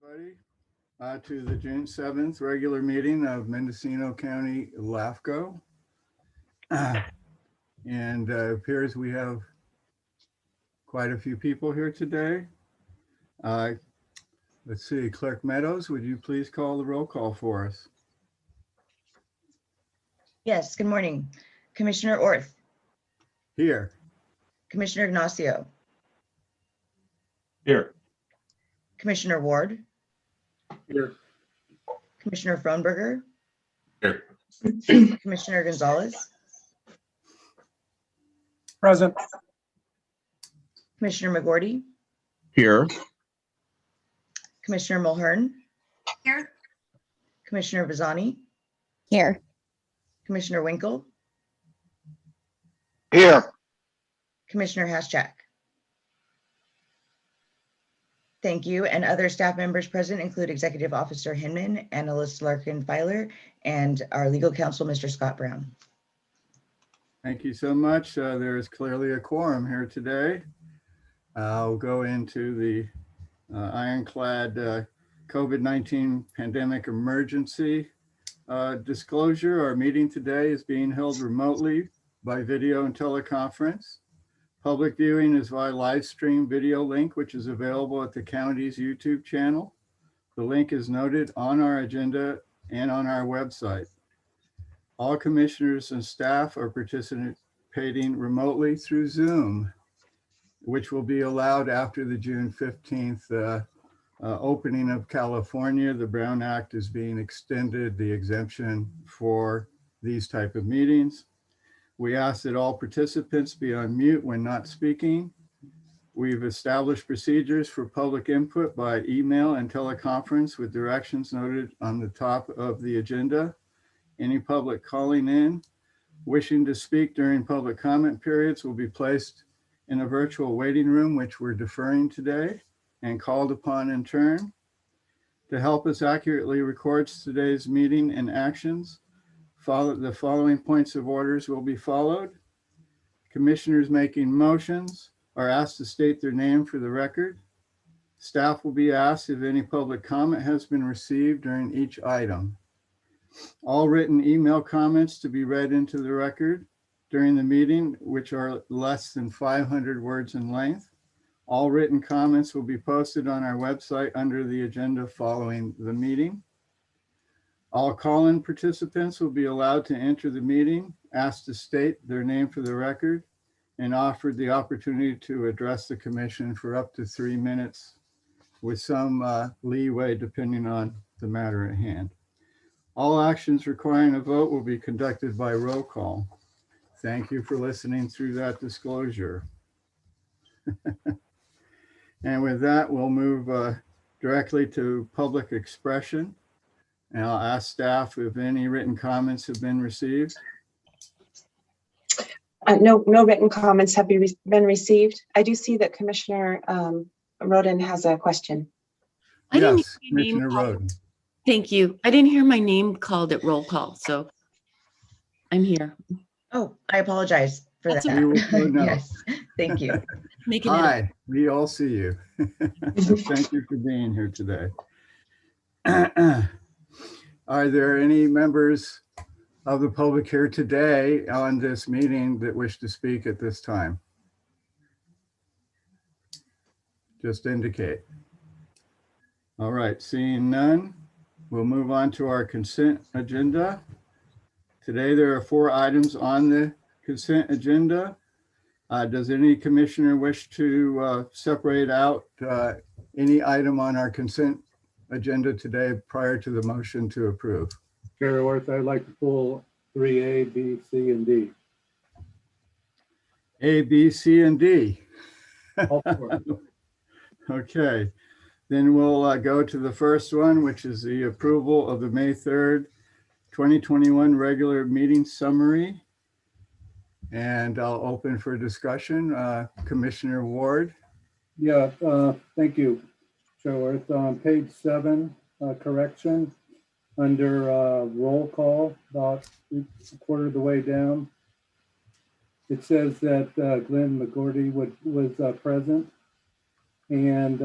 everybody, to the June 7th regular meeting of Mendocino County LAFCO. And appears we have quite a few people here today. Let's see, Clerk Meadows, would you please call the roll call for us? Yes, good morning. Commissioner Orth. Here. Commissioner Ignacio. Here. Commissioner Ward. Here. Commissioner Frohnberger. Here. Commissioner Gonzalez. Present. Commissioner McGorty. Here. Commissioner Mulhern. Here. Commissioner Vazani. Here. Commissioner Winkle. Here. Commissioner Haschak. Thank you. And other staff members present include Executive Officer Hinman, Analyst Larkin Filer, and our legal counsel, Mr. Scott Brown. Thank you so much. There is clearly a quorum here today. I'll go into the ironclad COVID-19 pandemic emergency disclosure. Our meeting today is being held remotely by video and teleconference. Public viewing is via live stream video link, which is available at the county's YouTube channel. The link is noted on our agenda and on our website. All commissioners and staff are participating remotely through Zoom, which will be allowed after the June 15th opening of California. The Brown Act is being extended, the exemption for these type of meetings. We ask that all participants be on mute when not speaking. We've established procedures for public input by email and teleconference with directions noted on the top of the agenda. Any public calling in, wishing to speak during public comment periods will be placed in a virtual waiting room, which we're deferring today, and called upon in turn. To help us accurately record today's meeting and actions, the following points of orders will be followed. Commissioners making motions are asked to state their name for the record. Staff will be asked if any public comment has been received during each item. All written email comments to be read into the record during the meeting, which are less than 500 words in length. All written comments will be posted on our website under the agenda following the meeting. All call-in participants will be allowed to enter the meeting, asked to state their name for the record, and offered the opportunity to address the commission for up to 3 minutes with some leeway depending on the matter at hand. All actions requiring a vote will be conducted by roll call. Thank you for listening through that disclosure. And with that, we'll move directly to public expression. And I'll ask staff if any written comments have been received. No written comments have been received. I do see that Commissioner Roden has a question. Yes, Commissioner Roden. Thank you. I didn't hear my name called at roll call, so I'm here. Oh, I apologize for That's that. You will know. Yes, thank you. Making it. Hi, we all see you. Thank you for being here today. Are there any members of the public here today on this meeting that wish to speak at this time? Just indicate. All right, seeing none, we'll move on to our consent agenda. Today, there are 4 items on the consent agenda. Does any commissioner wish to separate out any item on our consent agenda today prior to the motion to approve? Chair Orth, I'd like to pull 3A, B, C, and D. A, B, C, and D. All 4. Okay, then we'll go to the first one, which is the approval of the May 3rd, 2021 regular meeting summary. And I'll open for discussion. Commissioner Ward. Yeah, thank you, Chair Orth. On page 7, correction under roll call, about a quarter of the way down. It says that Glenn McGorty was present, and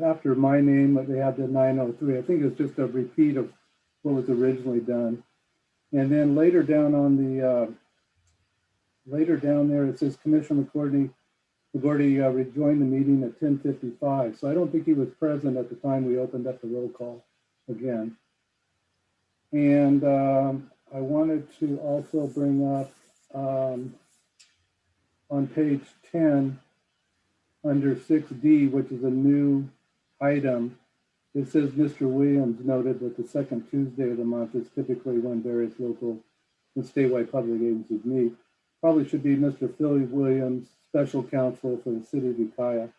after my name, they had the 903. I think it's just a repeat of what was originally done. And then later down on the, later down there, it says Commissioner McGordy rejoined the meeting at 10:55. So I don't think he was present at the time we opened up the roll call again. And I wanted to also bring up on page 10, under 6D, which is a new item, it says Mr. Williams noted that the second Tuesday of the month is typically when various local and statewide public agencies meet. Probably should be Mr. Philly Williams, special counsel for the city of Ukiah.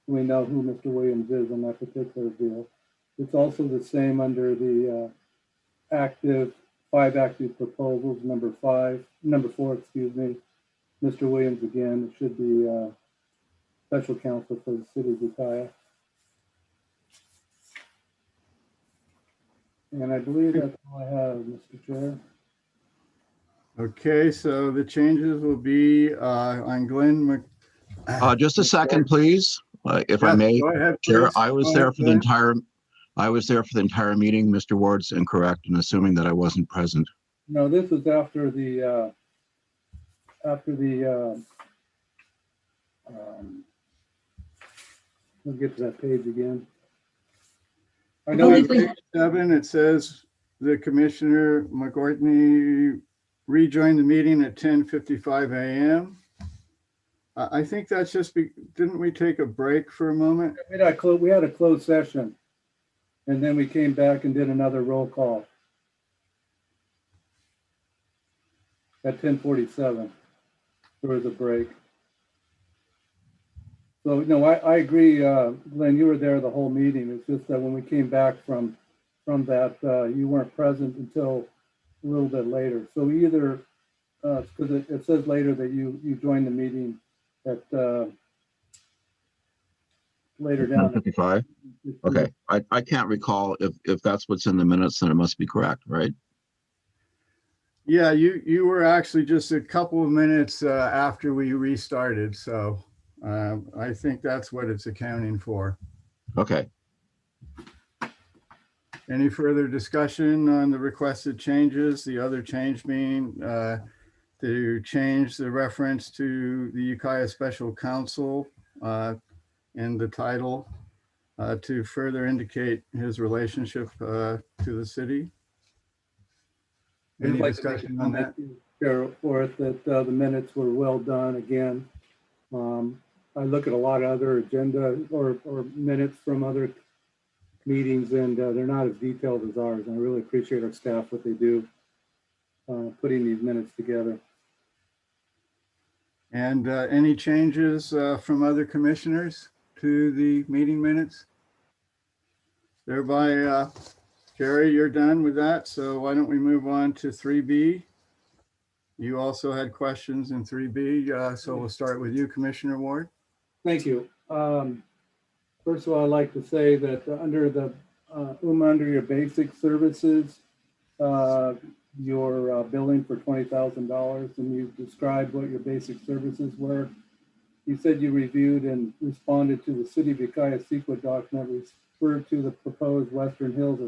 We know who Mr. Williams is on that particular deal. It's also the same under the five active proposals, number 4, excuse me. Mr. Williams again, it should be special counsel for the city of Ukiah. And I believe that's all I have, Mr. Chair. Okay, so the changes will be on Glenn. Just a second, please, if I Yes, may. go ahead, Chair, please. I was Go there ahead, for the Glenn. entire meeting. Mr. Ward's incorrect in assuming that I wasn't present. No, this is after the let's get to that page again. I know On page 7, it says the Commissioner McGortney rejoined the meeting at 10:55 a.m. I think that's just, didn't we take a break for a moment? we had a closed session, and then we came back and did another roll call at 10:47. There was a break. So no, I agree, Glenn. You were there the whole meeting. It's just that when we came back from that, you weren't present until a little bit later. So either because it says later that you joined the meeting at later down. 10:55. Okay, I can't recall if that's what's in the minutes, then it must be correct, right? Yeah, you were actually just a couple of minutes after we restarted. So I think that's what it's accounting for. Okay. Any further discussion on the requested changes? The other change being to change the reference to the Ukiah Special Counsel in the title to further indicate his relationship to the city. Any discussion on that? Chair Orth, that the minutes were well done again. I look at a lot of other agenda or minutes from other meetings, and they're not as detailed as ours. And I really appreciate our staff, what they do, putting these minutes together. And any changes from other commissioners to the meeting minutes? Thereby, Jerry, you're done with that. So why don't we move on to 3B? You also had questions in 3B. So we'll start with you, Commissioner Ward. Thank you. First of all, I'd like to say that under your basic services, you're billing for $20,000, and you described what your basic services were. You said you reviewed and responded to the City of Ukiah CEQA document referred to the proposed Western Hills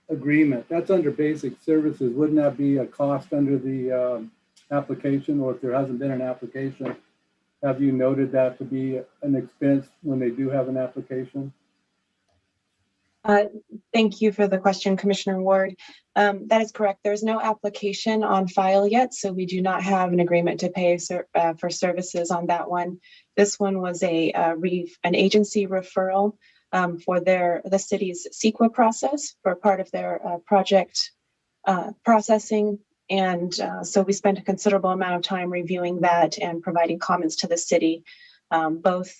agreement. That's under basic services. Wouldn't that be a cost under the application, or if there hasn't been an application, have you noted that to be an expense when they do have an application? Thank you for the question, Commissioner Ward. That is correct. There's no application on file yet, so we do not have an agreement to pay for services on that one. This one was an agency referral for the city's CEQA process for part of their project processing. And so we spent a considerable amount of time reviewing that and providing comments to the city, both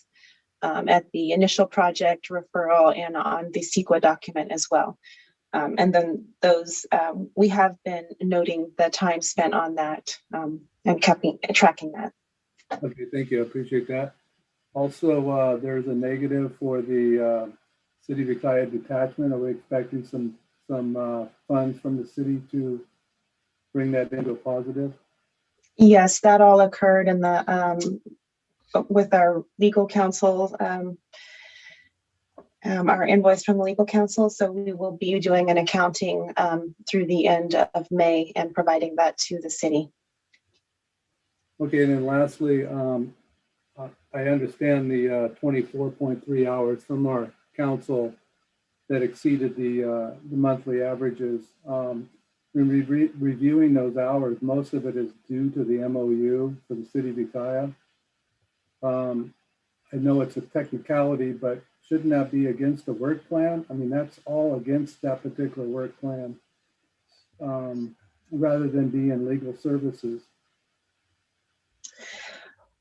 at the initial project referral and on the CEQA document as well. And then we have been noting the time spent on that and tracking that. Okay, thank you. I appreciate that. Also, there's a negative for the City of Ukiah detachment. Are we expecting some funds from the city to bring that into a positive? Yes, that all occurred in the with our legal counsel our invoice from the legal counsel. So we will be doing an accounting through the end of May and providing that to the city. Okay, and then lastly, I understand the 24.3 hours from our council that exceeded the monthly averages. In reviewing those hours, most of it is due to the MOU for the city of Ukiah. I know it's a technicality, but shouldn't that be against the work plan? I mean, that's all against that particular work plan, rather than be in legal services.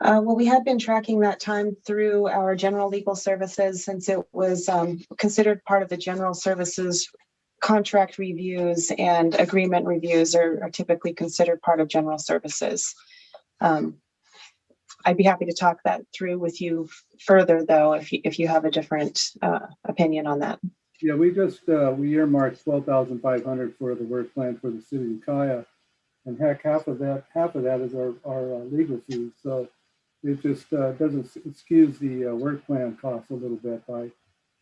Well, we had been tracking that time through our general legal services since it was considered part of the general services. Contract reviews and agreement reviews are typically considered part of general services. I'd be happy to talk that through with you further, though, if you have a different opinion on that. Yeah, we just we earmarked $12,500 for the work plan for the city of Ukiah, and heck, half of that is our legal fees. So it just doesn't excuse the work plan costs a little bit by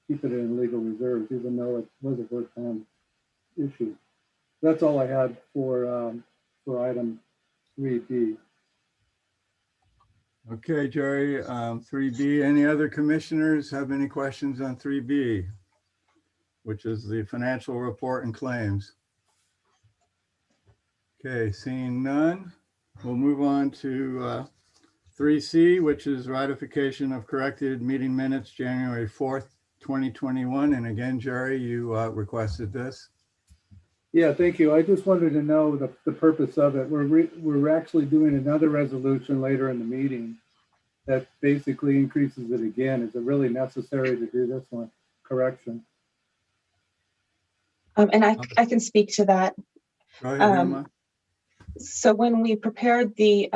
keeping it in legal reserves, even though it was a work plan issue. That's all I had for item 3D. Okay, Jerry, 3B. Any other commissioners have any questions on 3B, which is the financial report and claims? Okay, seeing none, we'll move on to 3C, which is ratification of corrected meeting minutes, January 4th, 2021. And again, Jerry, you requested this. Yeah, thank you. I just wanted to know the purpose of it. We're actually doing another resolution later in the meeting that basically increases it again. Is it really necessary to do this one correction? And I can speak to that. Go ahead, Emma. So when we prepared the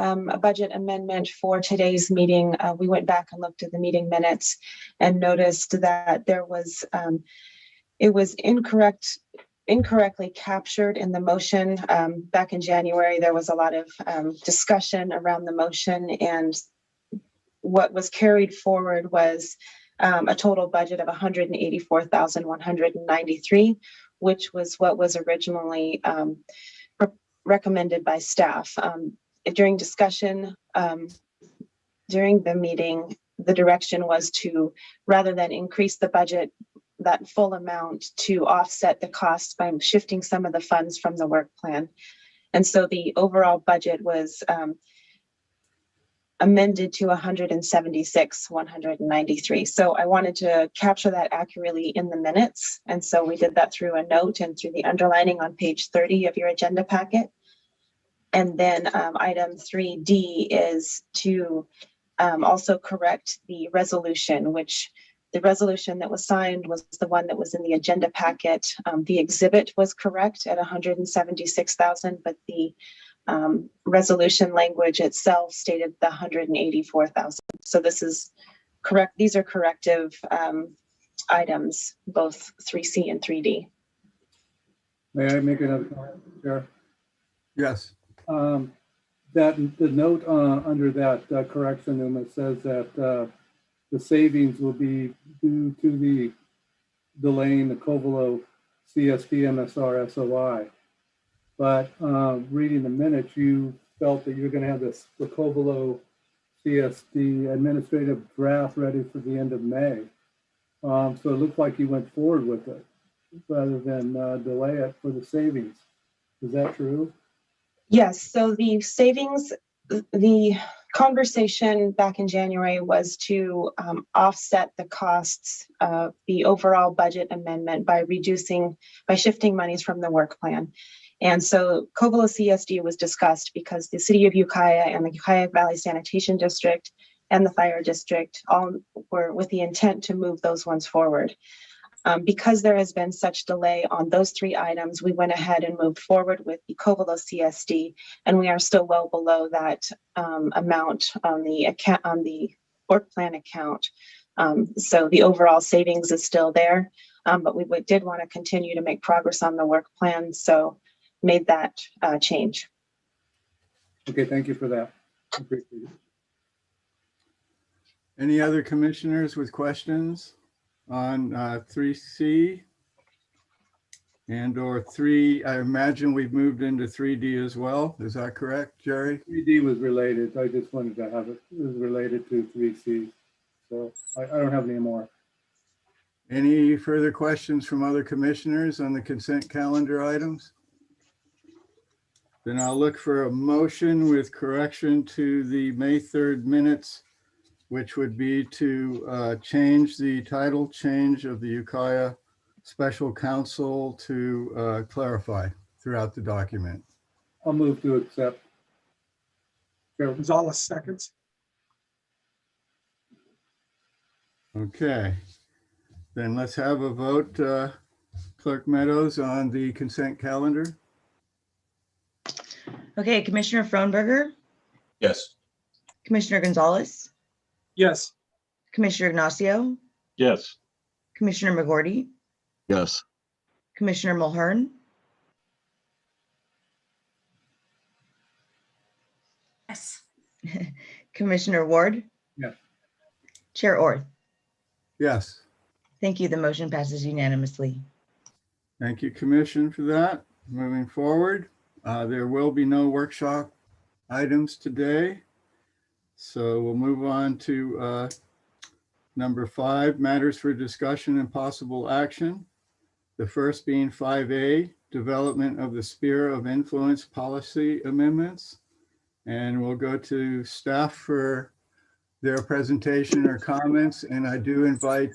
budget amendment for today's meeting, we went back and looked at the meeting minutes and noticed that there was it was incorrectly captured in the motion. Back in January, there was a lot of discussion around the motion, and what was carried forward was a total budget of $184,193, which was what was originally recommended by staff. During discussion, during the meeting, the direction was to, rather than increase the budget, that full amount, to offset the cost by shifting some of the funds from the work plan. And so the overall budget was amended to $176,193. So I wanted to capture that accurately in the minutes. And so we did that through a note and through the underlining on page 30 of your agenda packet. And then item 3D is to also correct the resolution, which the resolution that was signed was the one that was in the agenda packet. The exhibit was correct at 176,000, but the resolution language itself stated the 184,000. So this is correct. These are corrective items, both 3C and 3D. May I make another comment, Chair? Yes. That the note under that correction, Uma, says that the savings will be due to the delaying the Covelo CSD MSR SOI. But reading the minutes, you felt that you're going to have the Covelo CSD administrative draft ready for the end of May. So it looks like you went forward with it rather than delay it for the savings. Is that true? Yes. So the savings, the conversation back in January was to offset the costs of the overall budget amendment by shifting monies from the work plan. And so Covelo CSD was discussed because the city of Ukiah and the Ukiah Valley Sanitation District and the Fire District all were with the intent to move those ones forward. Because there has been such delay on those three items, we went ahead and moved forward with the Covelo CSD, and we are still well below that amount on the account, on the work plan account. So the overall savings is still there, but we did want to continue to make progress on the work plan, so made that change. Okay, thank you for that. Appreciate it. Any other commissioners with questions? on 3C and or 3, I imagine we've moved into 3D as well. Is that correct, Jerry? 3D was related. I just wanted to have it. It was related to 3C. So I don't have any more. Any further questions from other commissioners on the consent calendar items? Then I'll look for a motion with correction to the May 3rd minutes, which would be to change the title change of the Ukiah Special Counsel to clarify throughout the document. I'll move to accept. Chair, Gonzalez seconds. Okay, then let's have a vote, Clerk Meadows, on the consent calendar. Okay, Commissioner Frohnberger, Yes. Commissioner Gonzalez, Yes. Commissioner Ignacio, Yes. Commissioner McGorty, Yes. Commissioner Mulhern, Yes. Commissioner Ward. Yes. Chair Orth. Yes, Thank you. The motion passes unanimously. thank you, Commission, for that. Moving forward, there will be no workshop items today. So we'll move on to number 5, matters for discussion and possible action. The first being 5A, development of the sphere of influence policy amendments. And we'll go to staff for their presentation or comments. And I do invite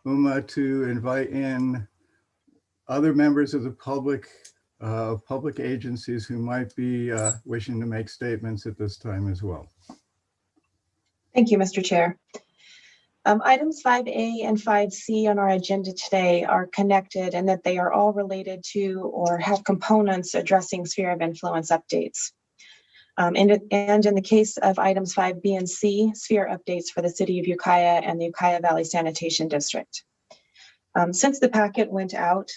Uma to invite in other members of the public agencies who might be wishing to make statements at this time as well. Thank you, Mr. Chair. Items 5A and 5C on our agenda today are connected in that they are all related to or have components addressing sphere of influence updates. And in the case of items 5B and C, sphere updates for the city of Ukiah and the Ukiah Valley Sanitation District. Since the packet went out,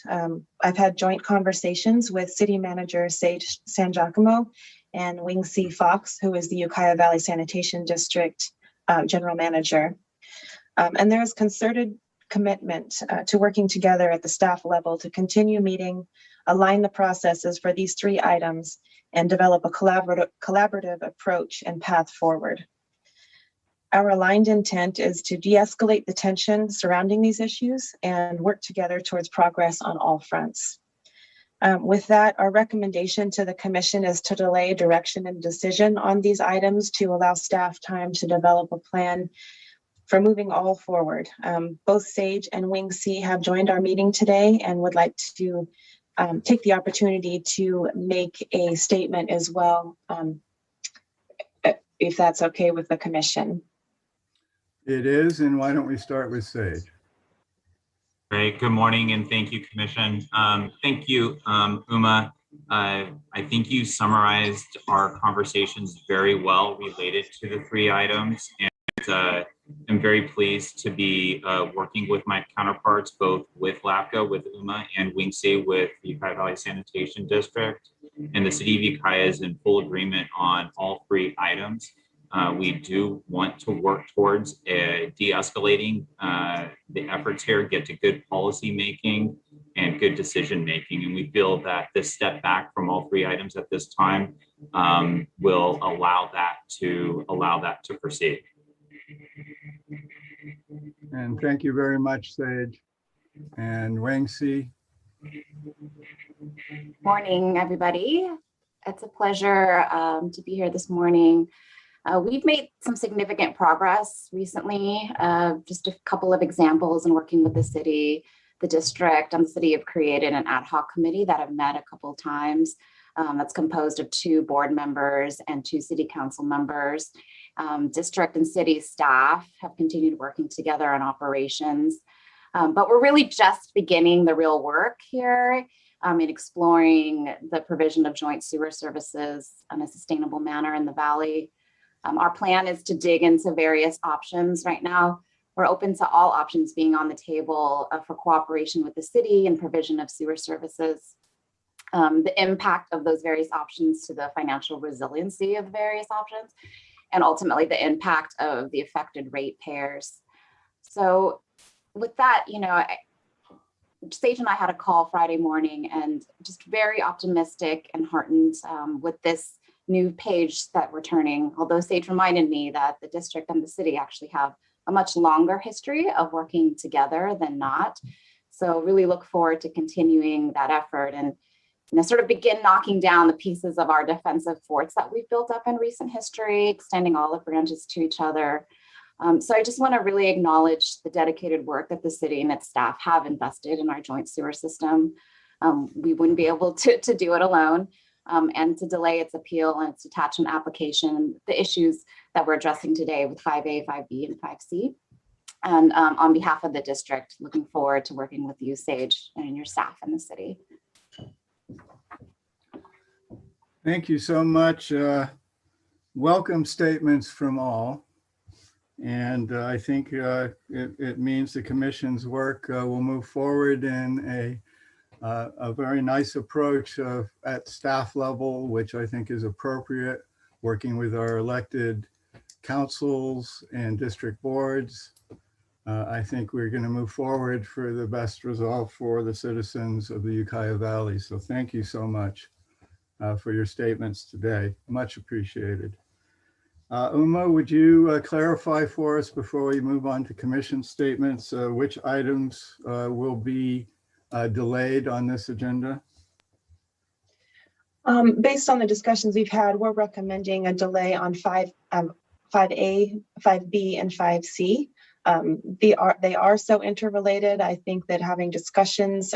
I've had joint conversations with City Manager Sage San Giacomo and Wing C. Fox, who is the Ukiah Valley Sanitation District General Manager. And there is concerted commitment to working together at the staff level to continue meeting, align the processes for these 3 items, and develop a collaborative approach and path forward. Our aligned intent is to de-escalate the tension surrounding these issues and work together towards progress on all fronts. With that, our recommendation to the Commission is to delay direction and decision on these items to allow staff time to develop a plan for moving all forward. Both Sage and Wing C have joined our meeting today and would like to take the opportunity to make a statement as well, if that's okay with the Commission. It is, and why don't we start with Sage? Great. Good morning, and thank you, Commission. Thank you, Uma. I think you summarized our conversations very well related to the 3 items, and I'm very pleased to be working with my counterparts, both with LAFCO, with UMA, and Wing C with the Ukiah Valley Sanitation District. And the City of Ukiah is in full agreement on all 3 items. We do want to work towards de-escalating the efforts here, get to good policy making and good decision making. And we feel that this step back from all 3 items at this time will allow that to proceed. And thank you very much, Sage. And Wang Si. Morning, everybody. It's a pleasure to be here this morning. We've made some significant progress recently. Just a couple of examples in working with the city, the district, and the city have created an ad hoc committee that have met a couple of times. That's composed of 2 board members and 2 city council members. District and city staff have continued working together on operations, but we're really just beginning the real work here in exploring the provision of joint sewer services in a sustainable manner in the Valley. Our plan is to dig into various options right now. We're open to all options being on the table for cooperation with the city and provision of sewer services. The impact of those various options to the financial resiliency of the various options, and ultimately the impact of the affected ratepayers. So with that, Sage and I had a call Friday morning and just very optimistic and heartened with this new page that we're turning. Although Sage reminded me that the district and the city actually have a much longer history of working together than not. So really look forward to continuing that effort and sort of begin knocking down the pieces of our defensive forts that we've built up in recent history, extending olive branches to each other. So I just want to really acknowledge the dedicated work that the city and its staff have invested in our joint sewer system. We wouldn't be able to do it alone, and to delay its appeal and its attachment application, the issues that we're addressing today with 5A, 5B, and 5C. And on behalf of the district, looking forward to working with you, Sage, and your staff in the city. Thank you so much. Welcome statements from all. And I think it means the commission's work will move forward in a very nice approach at staff level, which I think is appropriate, working with our elected councils and district boards. I think we're going to move forward for the best result for the citizens of the Ukiah Valley. So thank you so much for your statements today. Much appreciated. Uma, would you clarify for us before we move on to commission statements, which items will be delayed on this agenda? Based on the discussions we've had, we're recommending a delay on 5A, 5B, and 5C. They are so interrelated. I think that having discussions,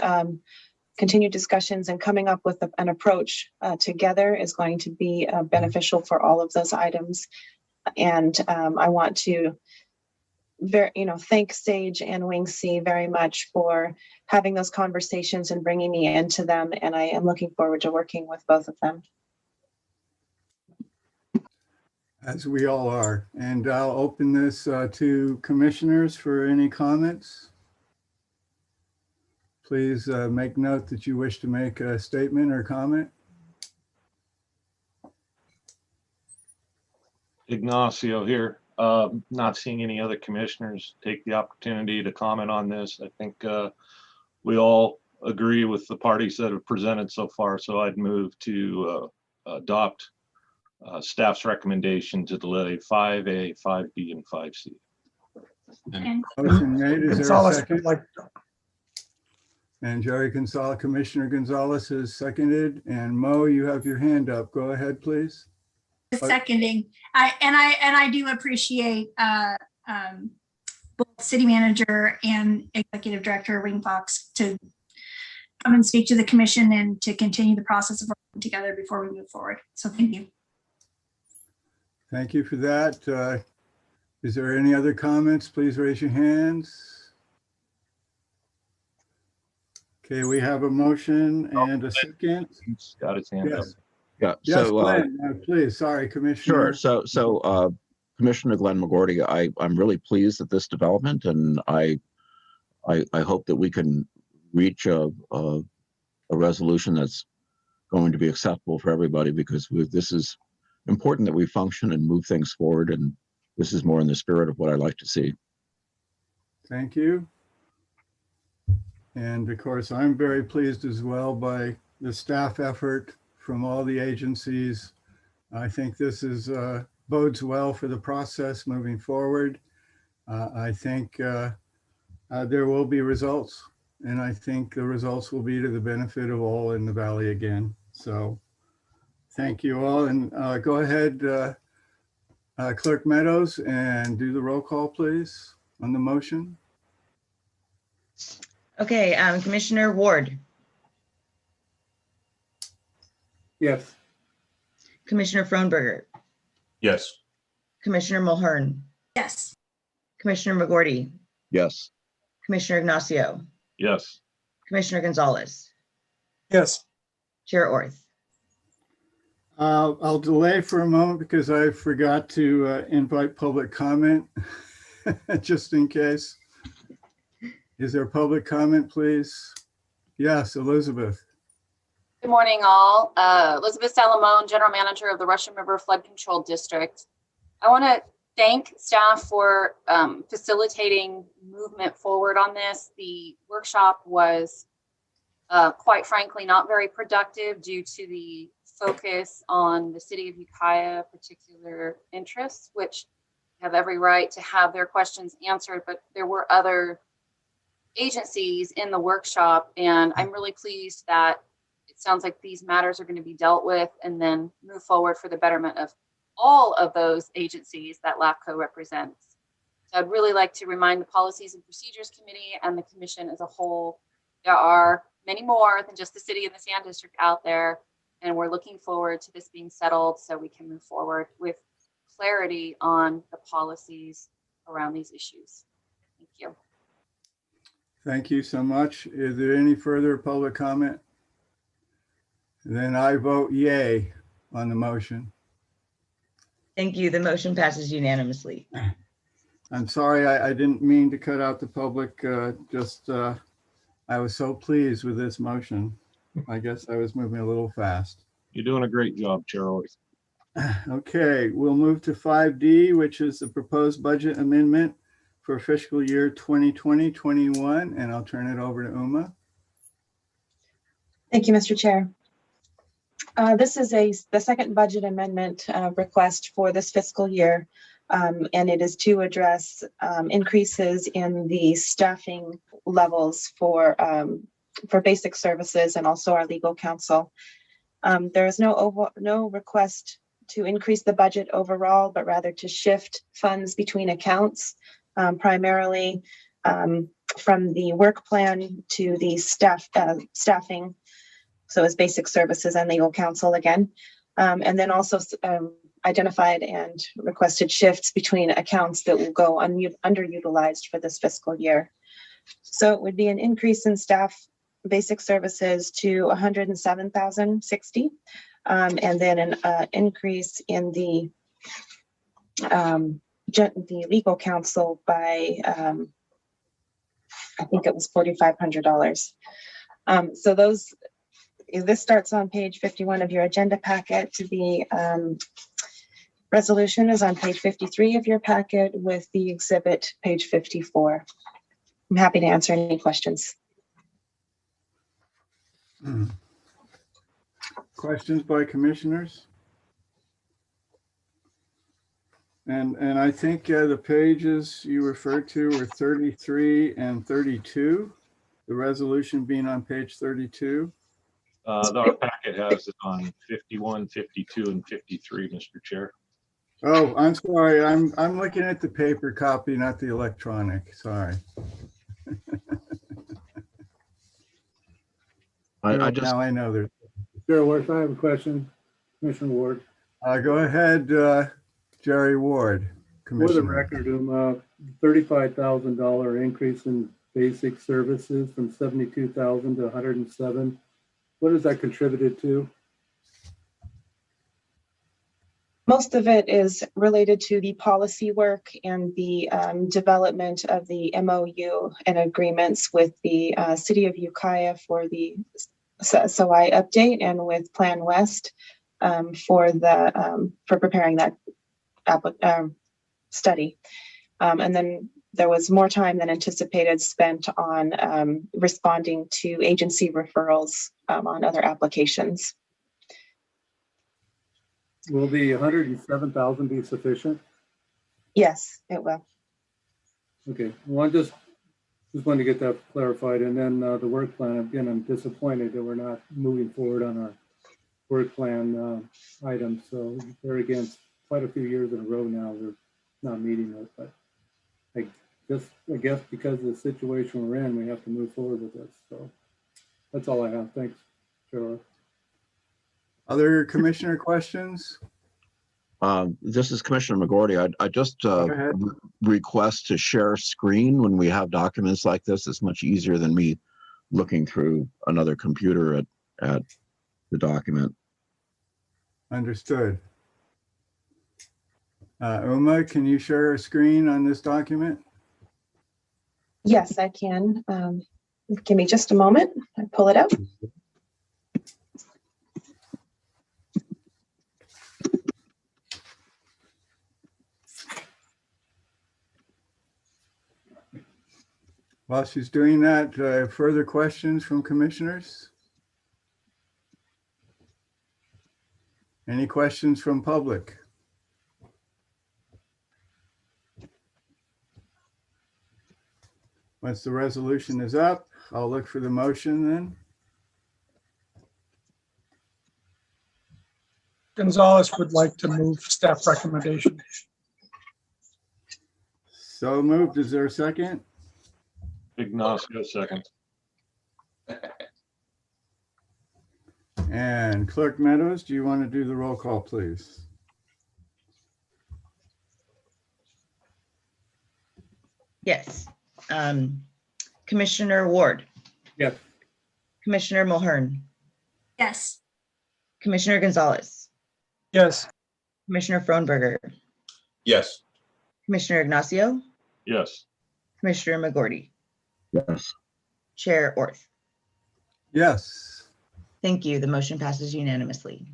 continued discussions, and coming up with an approach together is going to be beneficial for all of those items. And I want to thank Sage and Wing C very much for having those conversations and bringing me into them. And I am looking forward to working with both of them. As we all are. And I'll open this to commissioners for any comments. Please make note that you wish to make a statement or comment. Ignacio here. Not seeing any other commissioners take the opportunity to comment on this. I think we all agree with the parties that have presented so far. So I'd move to adopt staff's recommendation to delay 5A, 5B, and 5C. Motion made. Is there a second? Like, And Jerry Gonzalez, Commissioner Gonzalez has seconded. And Mo, you have your hand up. Go ahead, please. Seconding. I do appreciate both city manager and executive director Wing Fox to come and speak to the commission and to continue the process of working together before we move forward. So thank you. Thank you for that. Is there any other comments? Please raise your hands. Okay, we have a motion and a second. He's got his hand up. Yes. Yeah, Yes, so, Glenn, please, sorry, Commissioner. sure. So Commissioner Glenn McGorty, I'm really pleased at this development, and I hope that we can reach a resolution that's going to be acceptable for everybody, because this is important that we function and move things forward, and this is more in the spirit of what I like to see. Thank you. And of course, I'm very pleased as well by the staff effort from all the agencies. I think this is bodes well for the process moving forward. I think there will be results, and I think the results will be to the benefit of all in the Valley again. So thank you all, and go ahead, Clerk Meadows, and do the roll call, please, on the motion. Okay, Commissioner Ward, Yes. Commissioner Frohnberger, Yes. Commissioner Mulhern, Yes. Commissioner McGorty, Yes. Commissioner Ignacio, Yes. Commissioner Gonzalez, yes. Chair Orth. I'll delay for a moment because I forgot to invite public comment, just in case. Is there public comment, please? Yes, Elizabeth. Good morning, all. Elizabeth Salamone, General Manager of the Russian River Flood Control District. I want to thank staff for facilitating movement forward on this. The workshop was quite frankly not very productive due to the focus on the city of Ukiah particular interests, which have every right to have their questions answered, but there were other agencies in the workshop, and I'm really pleased that it sounds like these matters are going to be dealt with and then move forward for the betterment of all of those agencies that LAFCO represents. So I'd really like to remind the Policies and Procedures Committee and the Commission as a whole, there are many more than just the city and the Sand District out there, and we're looking forward to this being settled so we can move forward with clarity on the policies around these issues. Thank you. Thank you so much. Is there any further public comment? Then I vote yay on the motion. Thank you. The motion passes unanimously. I'm sorry, I didn't mean to cut out the public. I was so pleased with this motion. I guess I was moving a little fast. You're doing a great job, Chair. Okay, we'll move to 5D, which is the proposed budget amendment for fiscal year 2020-21, and I'll turn it over to Uma. Thank you, Mr. Chair. This is the second budget amendment request for this fiscal year, and it is to address increases in the staffing levels for basic services and also our legal counsel. There is no request to increase the budget overall, but rather to shift funds between accounts, primarily from the work plan to the staffing. So it's basic services and legal counsel again. And then also identified and requested shifts between accounts that will go underutilized for this fiscal year. So it would be an increase in staff basic services to $107,060, and then an increase in the legal counsel by I think it was $4,500. So this starts on page 51 of your agenda packet. The resolution is on page 53 of your packet with the exhibit page 54. I'm happy to answer any questions. Questions by commissioners? And I think the pages you referred to were 33 and 32, the resolution being on page 32. Our packet has it on 51, 52, and 53, Mr. Chair. Oh, I'm sorry. I'm looking at the paper copy, not the electronic. Sorry. Now I know there's. Chair Ward, I have a question. Commissioner Ward. Go ahead, Jerry Ward. For the record, $35,000 increase in basic services from 72,000 to 107. What is that contributed to? Most of it is related to the policy work and the development of the MOU and agreements with the City of Ukiah for the SOI update and with Plan West for preparing that study. And then there was more time than anticipated spent on responding to agency referrals on other applications. Will the 107,000 be sufficient? Yes, it will. Okay, well, I just wanted to get that clarified. And then the work plan, again, I'm disappointed that we're not moving forward on our work plan items. So there again, quite a few years in a row now, we're not meeting it. But I guess because of the situation we're in, we have to move forward with this. So that's all I have. Thanks, Chair. Other commissioner questions? This is Commissioner McGorty. I just request to share screen when we have documents like this. It's much easier than me looking through another computer at the document. Understood. Uma, can you share a screen on this document? Yes, I can. Give me just a moment. I pull it up. While she's doing that, further questions from commissioners? Any questions from public? Once the resolution is up, I'll look for the motion then. Gonzalez would like to move staff recommendation. So moved. Is there a second? Ignacio, second. And Clerk Meadows, do you want to do the roll call, please? Yes. Commissioner Ward, Yes. Commissioner Mulhern, Yes. Commissioner Gonzalez, Yes. Commissioner Frohnberger, Yes. Commissioner Ignacio, Yes. Commissioner McGorty, Yes. Chair Orth. Yes. Thank you. The motion passes unanimously.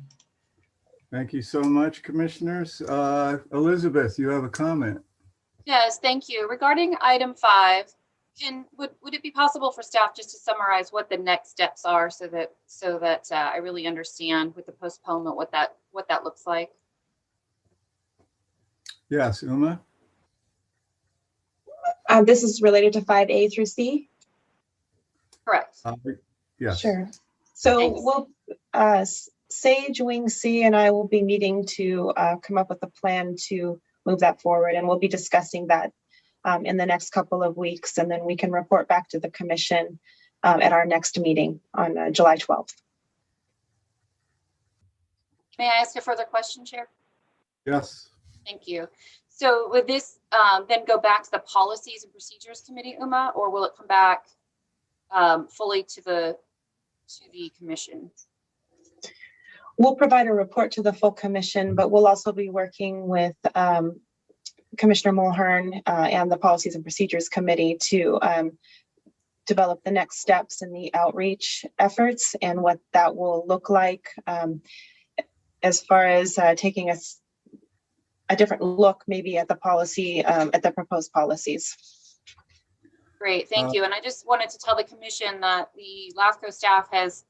Thank you so much, commissioners. Elizabeth, you have a comment? Yes, thank you. Regarding item 5, would it be possible for staff just to summarize what the next steps are so that I really understand with the postponement what that looks like? Yes, Uma? This is related to 5A through C? Correct. Yes. Sure. So Thanks. we'll, Sage, Wing C, and I will be meeting to come up with a plan to move that forward, and we'll be discussing that in the next couple of weeks, and then we can report back to the commission at our next meeting on July 12th. May I ask a further question, Chair? Yes. Thank you. So would this then go back to the Policies and Procedures Committee, Uma, or will it come back fully to the commission? We'll provide a report to the full commission, but we'll also be working with Commissioner Mulhern and the Policies and Procedures Committee to develop the next steps in the outreach efforts and what that will look like as far as taking a different look maybe at the policy, at the proposed policies. Great, thank you. And I just wanted to tell the commission that the LAFCO staff has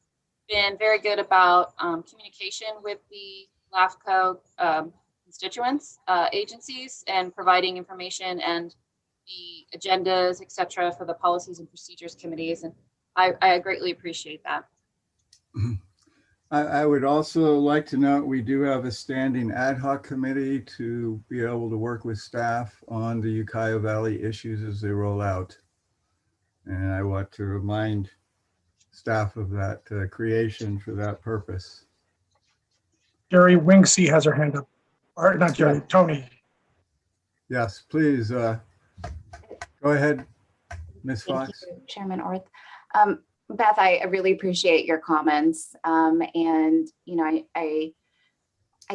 been very good about communication with the LAFCO constituents, agencies, and providing information and the agendas, et cetera, for the Policies and Procedures Committees. And I greatly appreciate that. I would also like to note we do have a standing ad hoc committee to be able to work with staff on the Ukiah Valley issues as they roll out. And I want to remind staff of that creation for that purpose. Jerry Wingsey has her hand up. Or not Jerry, Tony. Yes, please go ahead, Ms. Fox. Thank you, Chairman Orth. Beth, I really appreciate your comments. And, you know, I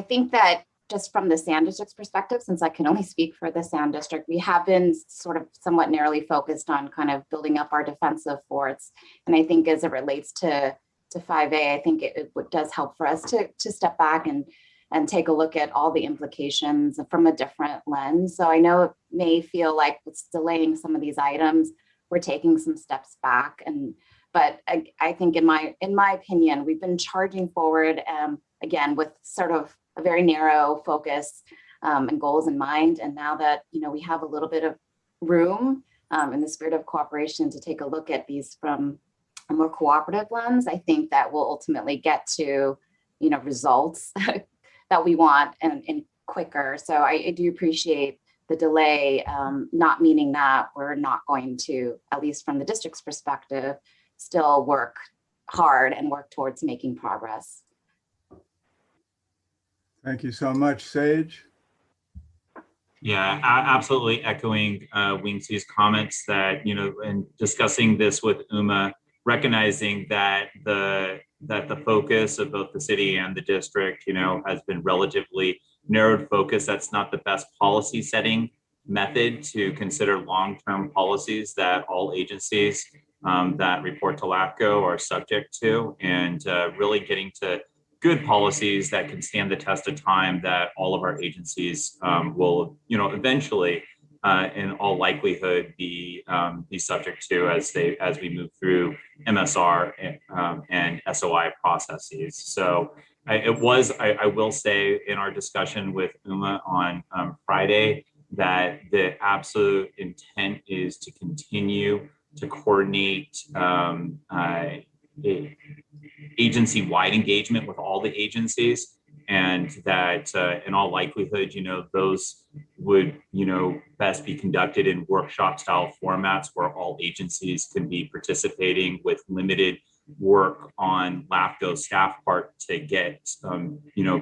think that just from the Sand District's perspective, since I can only speak for the Sand District, we have been sort of somewhat narrowly focused on kind of building up our defensive forts. And I think as it relates to 5A, I think it does help for us to step back and take a look at all the implications from a different lens. So I know it may feel like it's delaying some of these items. We're taking some steps back, but I think in my opinion, we've been charging forward again with sort of a very narrow focus and goals in mind. And now that, you know, we have a little bit of room in the spirit of cooperation to take a look at these from a more cooperative lens, I think that we'll ultimately get to, you know, results that we want and quicker. So I do appreciate the delay, not meaning that we're not going to, at least from the district's perspective, still work hard and work towards making progress. Thank you so much, Sage. Yeah, absolutely echoing Wingsey's comments that, you know, in discussing this with Uma, recognizing that the focus of both the city and the district, you know, has been relatively narrowed focus. That's not the best policy setting method to consider long-term policies that all agencies that report to LAFCO are subject to, and really getting to good policies that can stand the test of time that all of our agencies will, you know, eventually in all likelihood be subject to as we move through MSR and SOI processes. So I will say in our discussion with UMA on Friday that the absolute intent is to continue to coordinate agency-wide engagement with all the agencies, and that in all likelihood, those would, best be conducted in workshop style formats where all agencies can be participating with limited work on LAFCO staff part to get,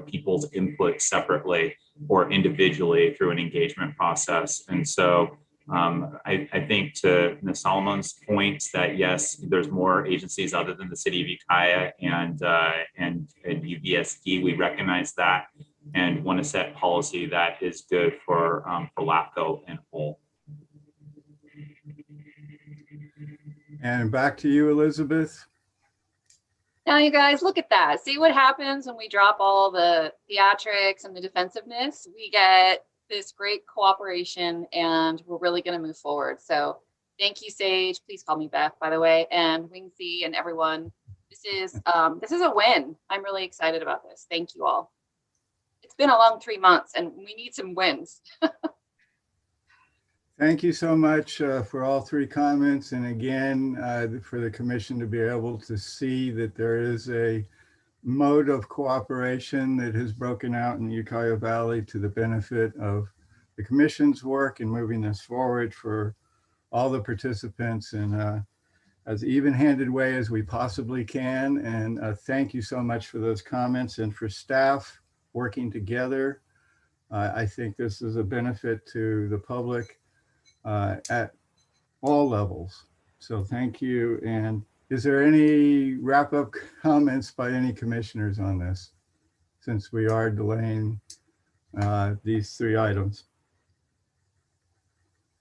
people's input separately or individually through an engagement process. And so I think to Ms. Solomon's point that yes, there's more agencies other than the city of Ukiah and UBSD. We recognize that and want to set policy that is good for LAFCO and whole. And back to you, Elizabeth. Now, you guys, look at that. See what happens when we drop all the theatrics and the defensiveness. We get this great cooperation, and we're really going to move forward. So thank you, Sage. Please call me Beth, by the way, and Wingsy and everyone. This is a win. I'm really excited about this. Thank you all. It's been a long 3 months, and we need some wins. Thank you so much for all three comments. And again, for the commission to be able to see that there is a mode of cooperation that has broken out in the Ukiah Valley to the benefit of the commission's work in moving this forward for all the participants in as even-handed way as we possibly can. And thank you so much for those comments and for staff working together. I think this is a benefit to the public at all levels. So thank you. And is there any wrap-up comments by any commissioners on this, since we are delaying these three items?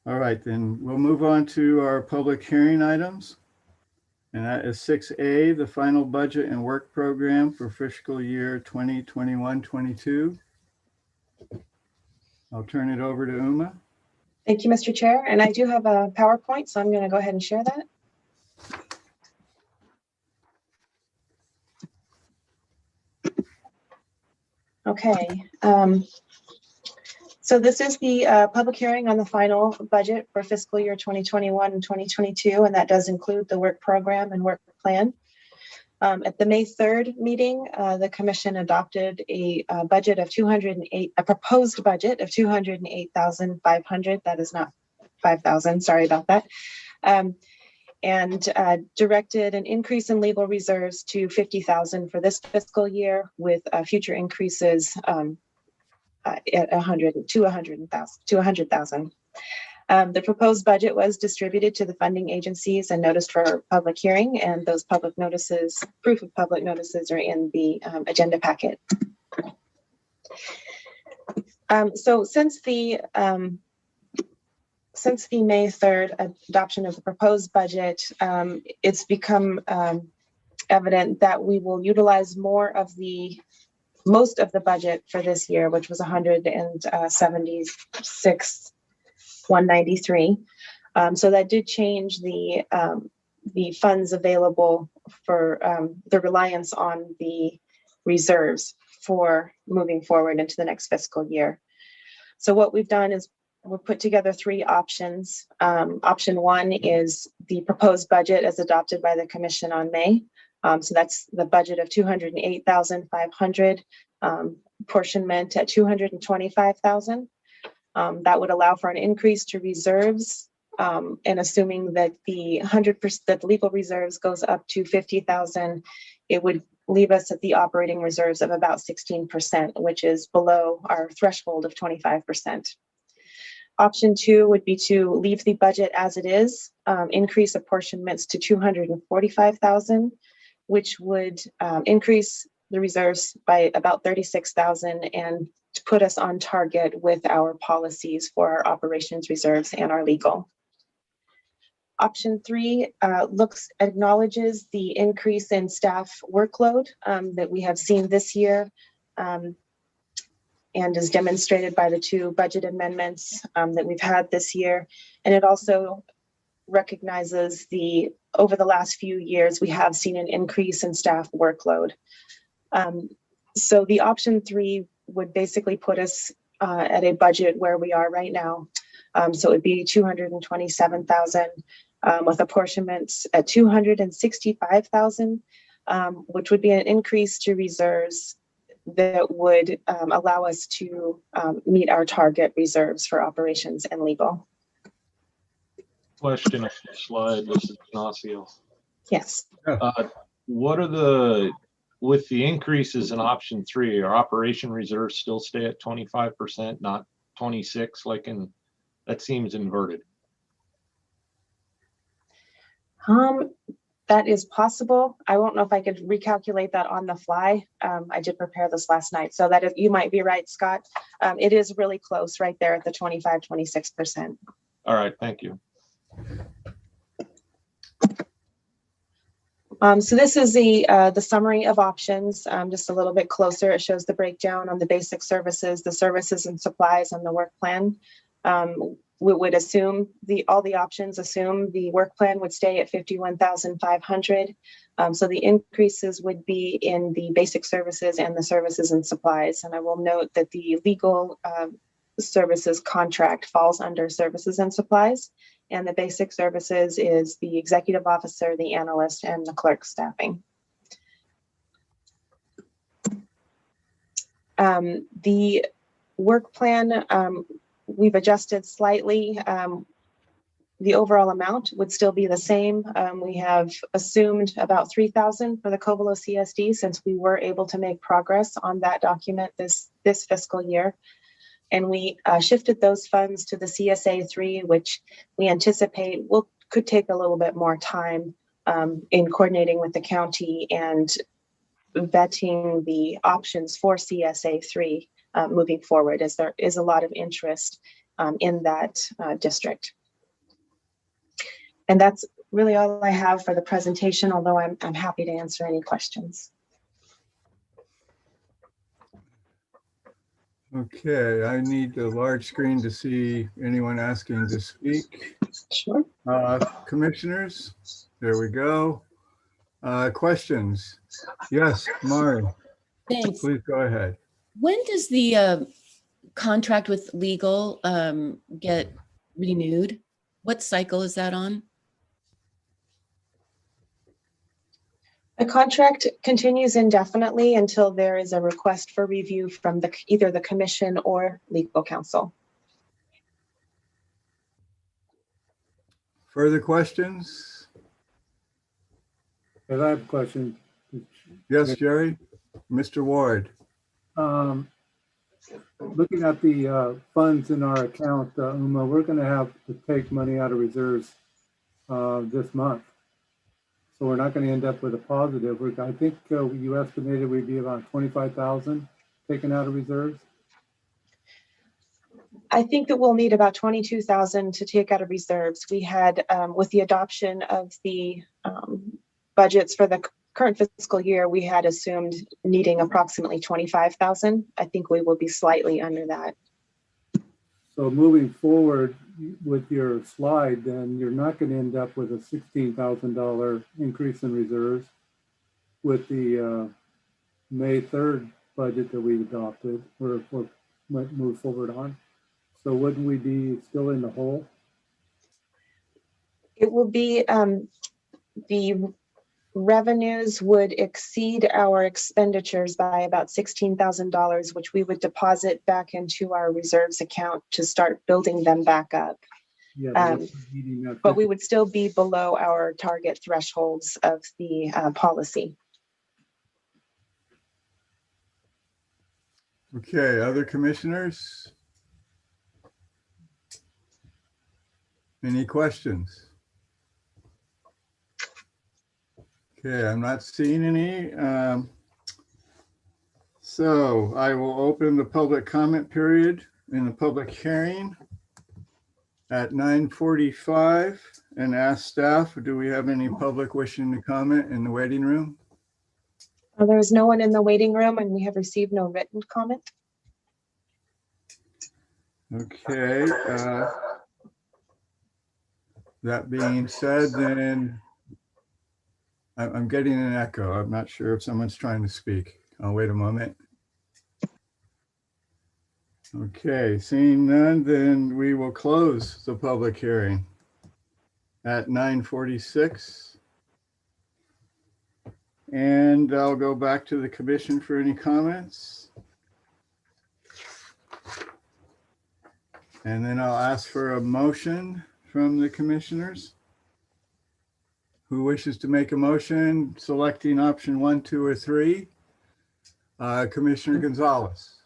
All right, then we'll move on to our public hearing items. And that is 6A, the final budget and work program for fiscal year 2021-22. I'll turn it over to Uma. Thank you, Mr. Chair. And I do have a PowerPoint, so I'm going to go ahead and share that. Okay. So this is the public hearing on the final budget for fiscal year 2021 and 2022, and that does include the work program and work plan. At the May 3rd meeting, the commission adopted a budget of a proposed budget of $208,500. That is not 5,000. Sorry about that. And directed an increase in legal reserves to $50,000 for this fiscal year, with future increases at $100,000. The proposed budget was distributed to the funding agencies and noticed for public hearing, and those public notices, proof of public notices, are in the agenda packet. So since the May 3rd adoption of the proposed budget, it's become evident that we will utilize most of the budget for this year, which was $176,193. So that did change the funds available for the reliance on the reserves for moving forward into the next fiscal year. So what we've done is we've put together three options. Option one is the proposed budget as adopted by the commission on May. So that's the budget of $208,500, apportionment at $225,000. That would allow for an increase to reserves, and assuming that the 100% that legal reserves goes up to $50,000, it would leave us at the operating reserves of about 16%, which is below our threshold of 25%. Option two would be to leave the budget as it is, increase apportionments to $245,000, which would increase the reserves by about $36,000 and to put us on target with our policies for our operations reserves and our legal. Option three acknowledges the increase in staff workload that we have seen this year. and is demonstrated by the 2 budget amendments that we've had this year. And it also recognizes over the last few years, we have seen an increase in staff workload. So the option 3 would basically put us at a budget where we are right now. So it would be 227,000 with apportionments at 265,000, which would be an increase to reserves that would allow us to meet our target reserves for operations and legal. Question on the slide, this is Ignacio. Yes. What are with the increases in option 3, our operation reserves still stay at 25%, not 26, that seems inverted. That is possible. I won't know if I could recalculate that on the fly. I did prepare this last night, so that you might be right, Scott. It is really close right there at the 25, 26%. All right, thank you. So this is the summary of options, just a little bit closer. It shows the breakdown on the basic services, the services and supplies, and the work plan. We would assume all the options assume the work plan would stay at 51,500. So the increases would be in the basic services and the services and supplies. And I will note that the legal services contract falls under services and supplies, and the basic services is the executive officer, the analyst, and the clerk staffing. The work plan, we've adjusted slightly. The overall amount would still be the same. We have assumed about 3,000 for the Covelo CSD since we were able to make progress on that document this fiscal year. And we shifted those funds to the CSA 3, which we anticipate could take a little bit more time in coordinating with the county and vetting the options for CSA 3 moving forward, as there is a lot of interest in that district. And that's really all I have for the presentation, although I'm happy to answer any questions. Okay, I need the large screen to see anyone asking to speak. Sure. Commissioners, there we go. Questions? Yes, Mari. Thanks. Please go ahead. When does the contract with legal get renewed? What cycle is that on? The contract continues indefinitely until there is a request for review from either the commission or legal counsel. Further questions? I have a question. Yes, Jerry. Mr. Ward. Looking at the funds in our account, Uma, we're going to have to take money out of reserves this month. So we're not going to end up with a positive. I think you estimated we'd be about 25,000 taken out of reserves. I think that we'll need about 22,000 to take out of reserves. We had, with the adoption of the budgets for the current fiscal year, we had assumed needing approximately 25,000. I think we will be slightly under that. So moving forward with your slide, then you're not going to end up with a $16,000 increase in reserves with the May 3rd budget that we adopted or might move forward on. So wouldn't we be still in the hole? It will be, the revenues would exceed our expenditures by about $16,000, which we would deposit back into our reserves account to start building them back up. Yeah, but we would still be below our target thresholds of the policy. Okay, other commissioners? Any questions? Okay, I'm not seeing any. So I will open the public comment period in the public hearing at 9:45 and ask staff, do we have any public wishing to comment in the waiting room? There is no one in the waiting room and we have received no written comment. Okay. That being said, then I'm getting an echo. I'm not sure if someone's trying to speak. I'll wait a moment. Okay, seeing none, then we will close the public hearing at 9:46. And I'll go back to the commission for any comments. And then I'll ask for a motion from the commissioners. Who wishes to make a motion selecting option 1, 2, or 3? Commissioner Gonzalez.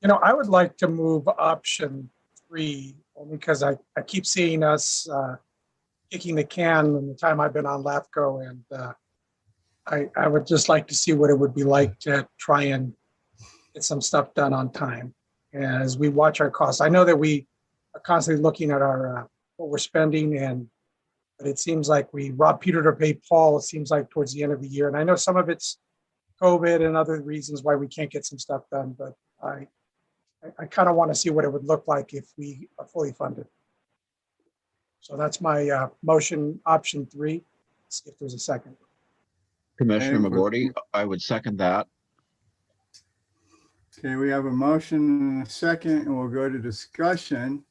You know, I would like to move option 3 only because I keep seeing us kicking the can in the time I've been on LAFCO, and I would just like to see what it would be like to try and get some stuff done on time. And as we watch our costs, I know that we are constantly looking at our what we're spending, but it seems like we rob Peter to pay Paul. It seems like towards the end of the year, and I know some of it's COVID and other reasons why we can't get some stuff done, but I kind of want to see what it would look like if we are fully funded. So that's my motion, option 3. Let's see if there's a second. Commissioner McGorty, I would second that. Okay, we have a motion and a second, and we'll go to discussion.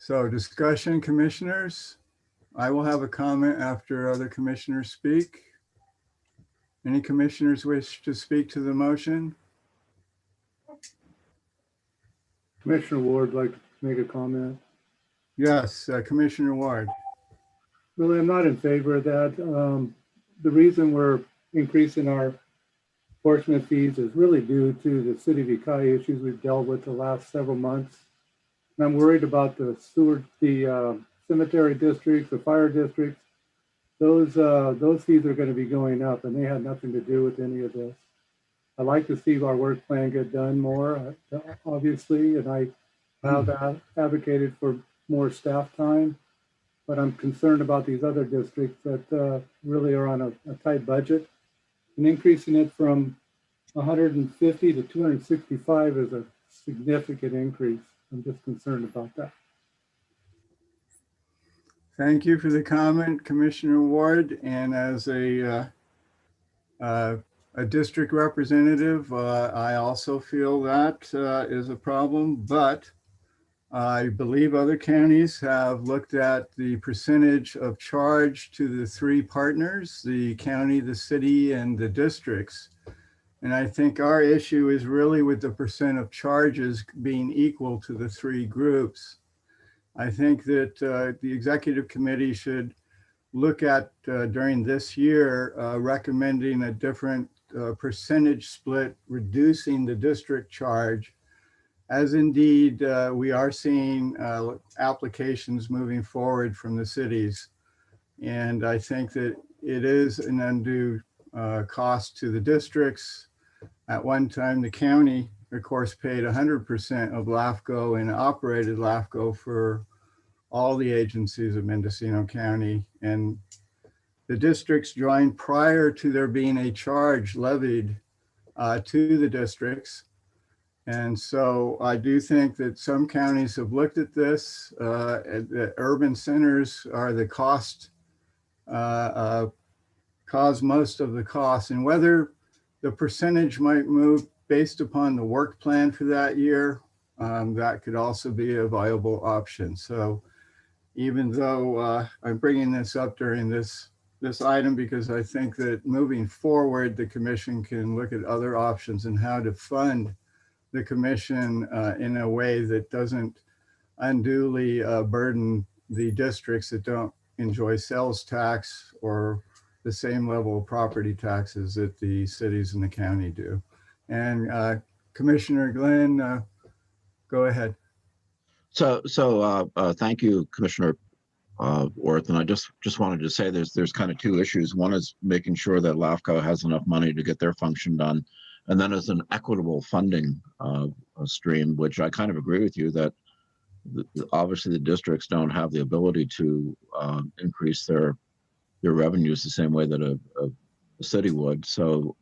So discussion, commissioners. I will have a comment after other commissioners speak. Any commissioners wish to speak to the motion? Commissioner Ward would like to make a comment. Yes, Commissioner Ward. Really, I'm not in favor of that. The reason we're increasing our enforcement fees is really due to the City of Ukiah issues we've dealt with the last several months. And I'm worried about the cemetery districts, the fire districts. Those fees are going to be going up, and they had nothing to do with any of this. I'd like to see our work plan get done more, obviously, and I have advocated for more staff time, but I'm concerned about these other districts that really are on a tight budget, and increasing it from 150 to 265 is a significant increase. I'm just concerned about that. Thank you for the comment, Commissioner Ward. And as a district representative, I also feel that is a problem, but I believe other counties have looked at the percentage of charge to the 3 partners, the county, the city, and the districts. And I think our issue is really with the percent of charges being equal to the 3 groups. I think that the executive committee should look at during this year recommending a different percentage split, reducing the district charge, as indeed we are seeing applications moving forward from the cities. And I think that it is an undue cost to the districts. At one time, the county, of course, paid 100% of LAFCO and operated LAFCO for all the agencies of Mendocino County. And the districts joined prior to there being a charge levied to the districts. And so I do think that some counties have looked at this. The urban centers are the cause most of the cost, and whether the percentage might move based upon the work plan for that year, that could also be a viable option. So even though I'm bringing this up during this item, because I think that moving forward, the commission can look at other options and how to fund the commission in a way that doesn't unduly burden the districts that don't enjoy sales tax or the same level of property taxes that the cities and the county do. And Commissioner Glenn, go ahead. So thank you, Commissioner Worth. And I just wanted to say there's kind of 2 issues. One is making sure that LAFCO has enough money to get their function done. And then as an equitable funding stream, which I kind of agree with you that obviously the districts don't have the ability to increase their revenues the same way that a the city would. So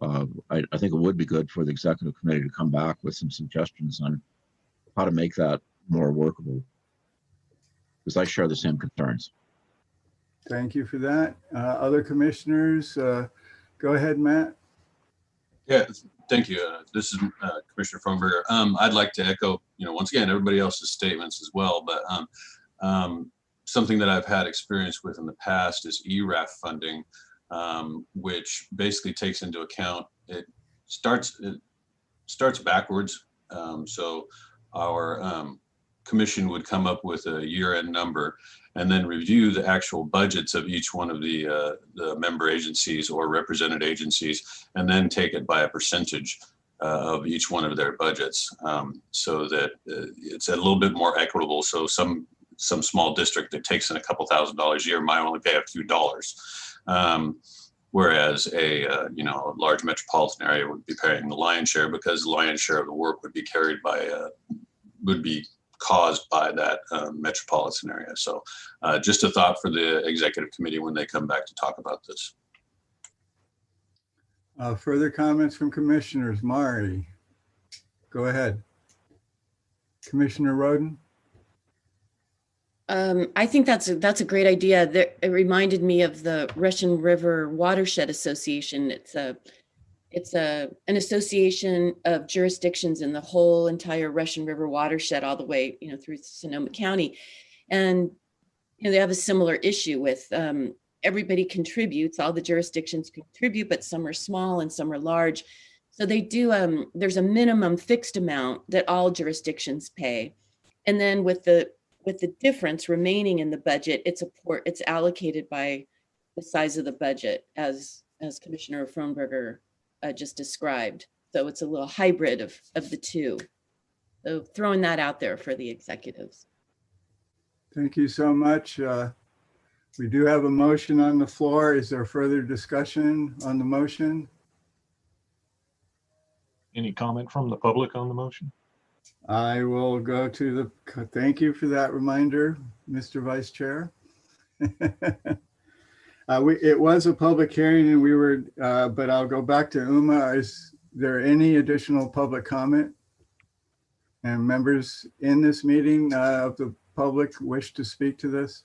I think it would be good for the executive committee to come back with some suggestions on how to make that more workable, because I share the same concerns. Thank you for that. Other commissioners, go ahead, Matt. Yeah, thank you. This is Commissioner Fromberger. I'd like to echo, once again, everybody else's statements as well, but something that I've had experience with in the past is ERAF funding, which basically takes into account, it starts backwards. So our commission would come up with a year-end number and then review the actual budgets of each one of the member agencies or represented agencies, and then take it by a percentage of each one of their budgets, so that it's a little bit more equitable. So some small district that takes in a couple $1,000s a year might only pay a few dollars, whereas a large metropolitan area would be paying the lion's share, because the lion's share of the work would be carried by would be caused by that metropolitan area. So just a thought for the executive committee when they come back to talk about this. Further comments from commissioners? Mari, go ahead. Commissioner Roden? I think that's a great idea. It reminded me of the Russian River Watershed Association. It's an association of jurisdictions in the whole entire Russian River watershed, all the way, through Sonoma County. And they have a similar issue with everybody contributes, all the jurisdictions contribute, but some are small and some are large. So they do, there's a minimum fixed amount that all jurisdictions pay. And then with the difference remaining in the budget, it's allocated by the size of the budget, as Commissioner Fromberger just described. So it's a little hybrid of the two. So throwing that out there for the executives. Thank you so much. We do have a motion on the floor. Is there further discussion on the motion? Any comment from the public on the motion? I will go to thank you for that reminder, Mr. Vice Chair. It was a public hearing and we were, but I'll go back to Uma. Is there any additional public comment? And members in this meeting of the public wish to speak to this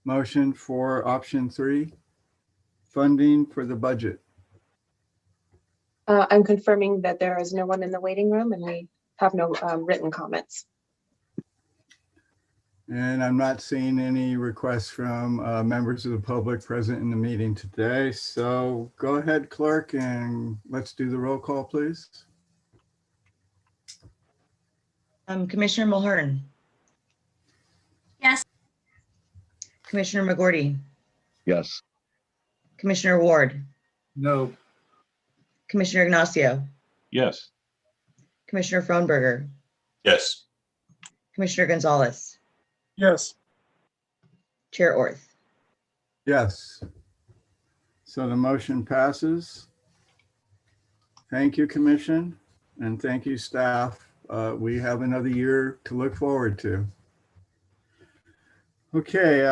motion for option 3, funding for the budget? I'm confirming that there is no one in the waiting room and we have no written comments. And I'm not seeing any requests from members of the public present in the meeting today. So go ahead, clerk, and let's do the roll call, please. Commissioner Mulhern. Yes. Commissioner McGorty. Yes. Commissioner Ward. No. Commissioner Ignacio. Yes. Commissioner Fromberger. Yes. Commissioner Gonzalez. Yes. Chair Orth. Yes. So the motion passes. Thank you, Commission, and thank you, staff. We have another year to look forward to. Okay,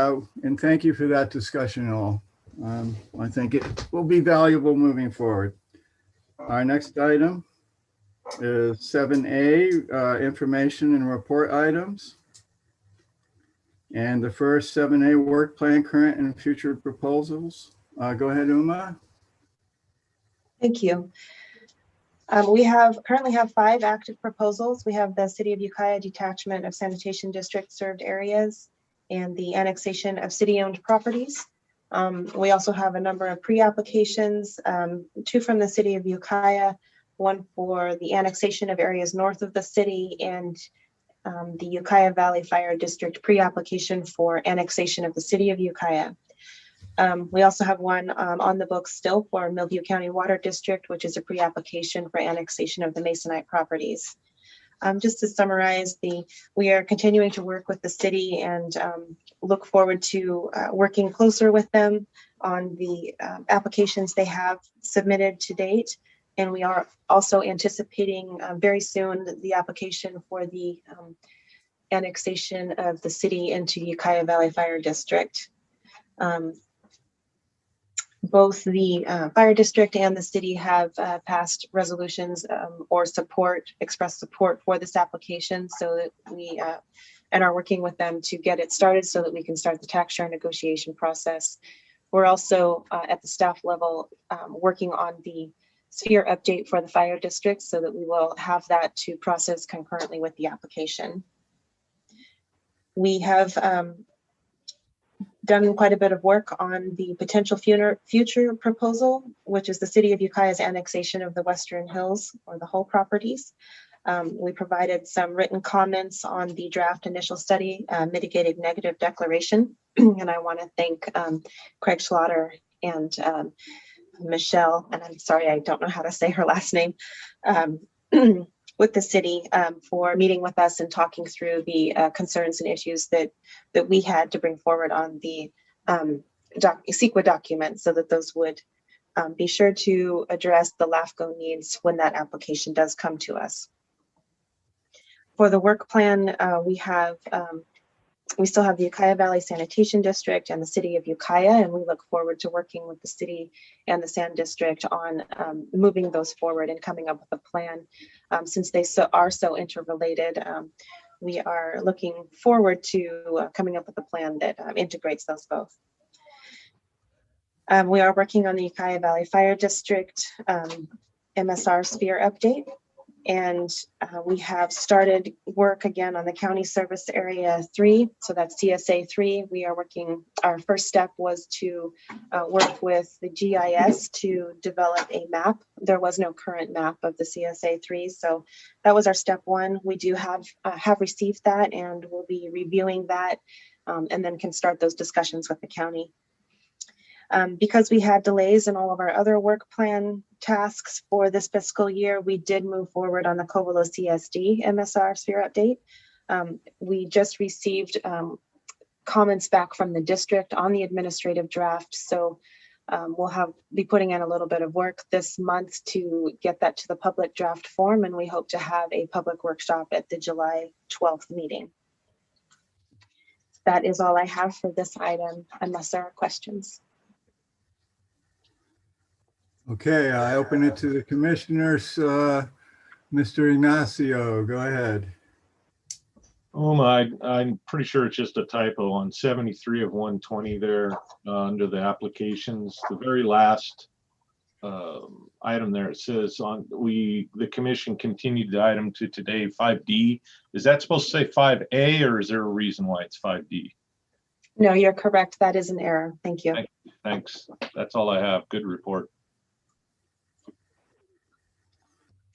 and thank you for that discussion all. I think it will be valuable moving forward. Our next item is 7A, information and report items. And the first 7A, work plan, current and future proposals. Go ahead, Uma. Thank you. We currently have 5 active proposals. We have the City of Ukiah detachment of sanitation district served areas and the annexation of city-owned properties. We also have a number of pre-applications, 2 from the City of Ukiah, 1 for the annexation of areas north of the city, and the Ukiah Valley Fire District pre-application for annexation of the City of Ukiah. We also have 1 on the books still for Millview County Water District, which is a pre-application for annexation of the Masonite properties. Just to summarize, we are continuing to work with the city and look forward to working closer with them on the applications they have submitted to date. And we are also anticipating very soon the application for the annexation of the city into Ukiah Valley Fire District. both the fire district and the city have passed resolutions or expressed support for this application, so that we and are working with them to get it started so that we can start the tax share negotiation process. We're also at the staff level working on the sphere update for the fire district so that we will have that to process concurrently with the application. We have done quite a bit of work on the potential future proposal, which is the City of Ukiah's annexation of the Western Hills or the whole properties. We provided some written comments on the draft initial study, mitigated negative declaration. And I want to thank Craig Schlatter and Michelle, and I'm sorry, I don't know how to say her last name, with the city for meeting with us and talking through the concerns and issues that we had to bring forward on the CEQA document, so that those would be sure to address the LAFCO needs when that application does come to us. For the work plan, we still have the Ukiah Valley Sanitation District and the City of Ukiah, and we look forward to working with the city and the Sand District on moving those forward and coming up with a plan. Since they are so interrelated, we are looking forward to coming up with a plan that integrates those both. We are working on the Ukiah Valley Fire District MSR sphere update. And we have started work again on the County Service Area 3, so that's CSA 3. We are working, our first step was to work with the GIS to develop a map. There was no current map of the CSA 3, so that was our step one. We do have received that, and we'll be reviewing that and then can start those discussions with the county. Because we had delays in all of our other work plan tasks for this fiscal year, we did move forward on the Covelo CSD MSR sphere update. We just received comments back from the district on the administrative draft, so we'll be putting in a little bit of work this month to get that to the public draft form, and we hope to have a public workshop at the July 12th meeting. That is all I have for this item, unless there are questions. Okay, I open it to the commissioners. Mr. Ignacio, go ahead. I'm pretty sure it's just a typo on 73 of 120 there under the applications. The very last item there, it says the commission continued the item to today 5D. Is that supposed to say 5A, or is there a reason why it's 5D? No, you're correct. That is an error. Thank you. Thanks. That's all I have. Good report.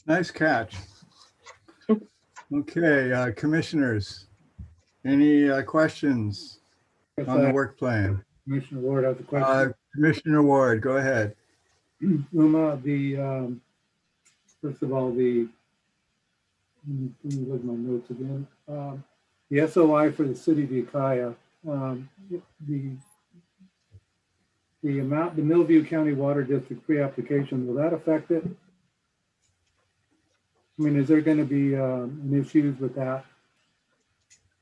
Nice catch. Okay, commissioners, any questions on the work plan? Commissioner Ward has a question. Commissioner Ward, go ahead. Uma, first of all, let me look at my notes again. The SOI for the city of Ukiah, the Millview County Water District pre-application, will that affect it? I mean, is there going to be issues with that?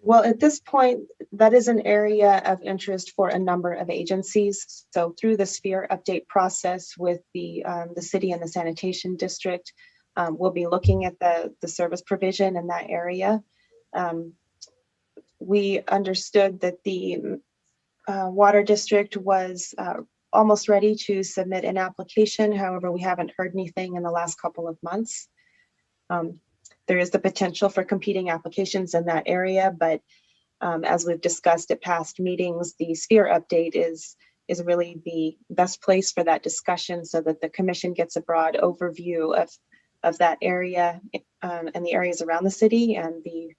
Well, at this point, that is an area of interest for a number of agencies. So through the sphere update process with the city and the sanitation district, we'll be looking at the service provision in that area. We understood that the water district was almost ready to submit an application. However, we haven't heard anything in the last couple of months. There is the potential for competing applications in that area, but as we've discussed at past meetings, the sphere update is really the best place for that discussion so that the commission gets a broad overview of that area and the areas around the city and the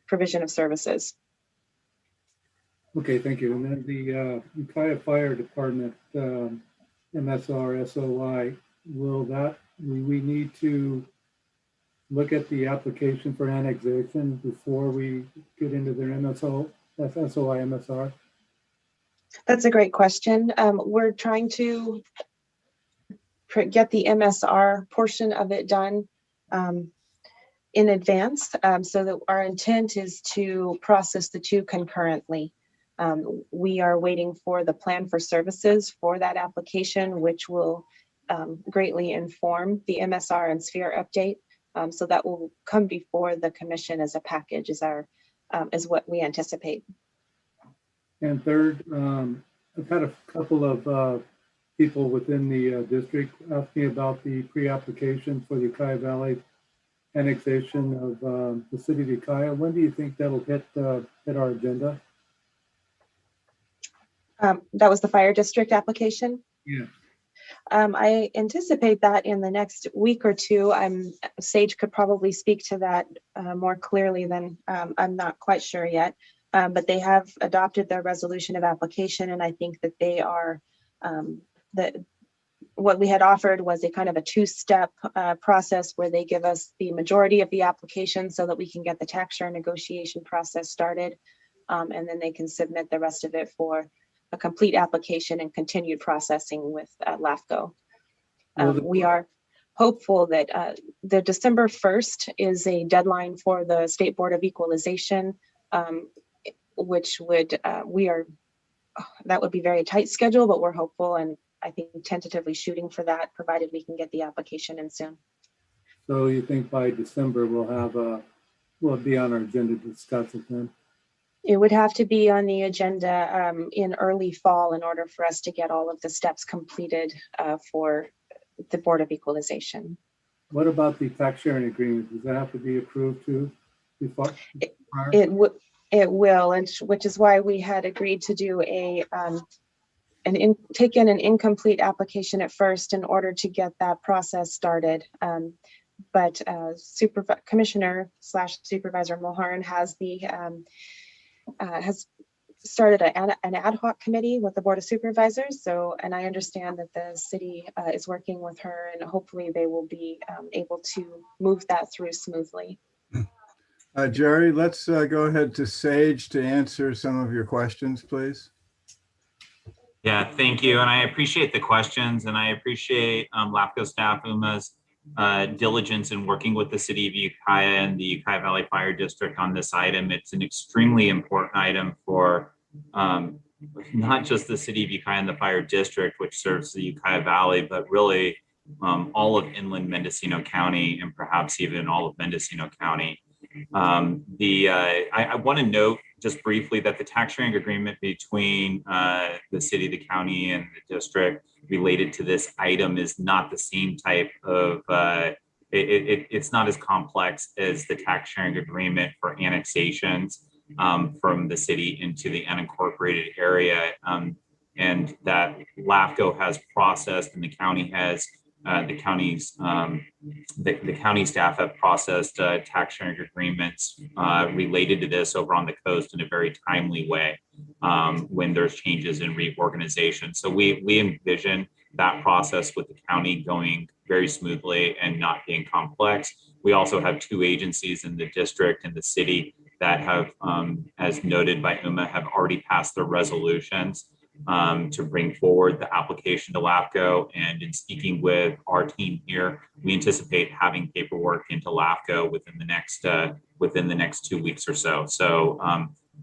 provision of services. Okay, thank you. And then the Ukiah Fire Department MSR SOI, will we need to look at the application for annexation before we get into their SOI MSR? That's a great question. We're trying to get the MSR portion of it done in advance, so that our intent is to process the two concurrently. We are waiting for the plan for services for that application, which will greatly inform the MSR and sphere update. So that will come before the commission as a package is what we anticipate. And third, I've had a couple of people within the district asking about the pre-application for the Ukiah Valley annexation of the city of Ukiah. When do you think that'll hit our agenda? That was the fire district application. Yeah. I anticipate that in the next week or two. Sage could probably speak to that more clearly than I'm not quite sure yet. But they have adopted their resolution of application, and I think that they are what we had offered was a kind of a two-step process where they give us the majority of the application so that we can get the tax share negotiation process started, and then they can submit the rest of it for a complete application and continued processing with LAFCO. We are hopeful that the December 1st is a deadline for the State Board of Equalization, which would that would be very tight schedule, but we're hopeful and I think tentatively shooting for that, provided we can get the application in soon. So you think by December we'll be on our agenda to discuss it then? It would have to be on the agenda in early fall in order for us to get all of the steps completed for the Board of Equalization. What about the tax sharing agreement? Does that have to be approved too? It will, and which is why we had agreed to do take in an incomplete application at first in order to get that process started. But Commissioner/Supervisor Mulhern has started an ad hoc committee with the Board of Supervisors. So, and I understand that the city is working with her, and hopefully they will be able to move that through smoothly. Jerry, let's go ahead to Sage to answer some of your questions, please. Yeah, thank you. And I appreciate the questions, and I appreciate LAFCO staff, UMA's diligence in working with the city of Ukiah and the Ukiah Valley Fire District on this item. It's an extremely important item for not just the city of Ukiah and the fire district, which serves the Ukiah Valley, but really all of inland Mendocino County and perhaps even all of Mendocino County. I want to note just briefly that the tax sharing agreement between the city, the county, and the district related to this item is not the same type of, it's not as complex as the tax sharing agreement for annexations from the city into the unincorporated area, and that LAFCO has processed and the county has the county staff have processed tax sharing agreements related to this over on the coast in a very timely way when there's changes in reorganization. So we envision that process with the county going very smoothly and not being complex. We also have two agencies in the district and the city that have, as noted by UMA, have already passed their resolutions to bring forward the application to LAFCO. And in speaking with our team here, we anticipate having paperwork into LAFCO within the next 2 weeks or so. So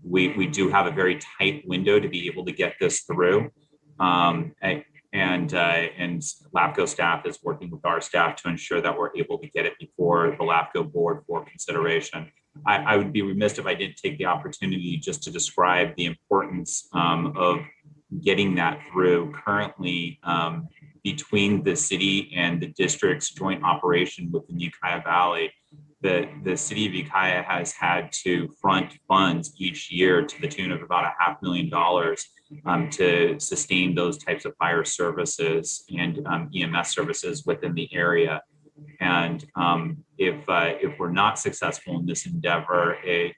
we do have a very tight window to be able to get this through. And LAFCO staff is working with our staff to ensure that we're able to get it before the LAFCO board for consideration. I would be remiss if I didn't take the opportunity just to describe the importance of getting that through. Currently, between the city and the district's joint operation within the Ukiah Valley, the city of Ukiah has had to front funds each year to the tune of about $500,000 to sustain those types of fire services and EMS services within the area. And if we're not successful in this endeavor, it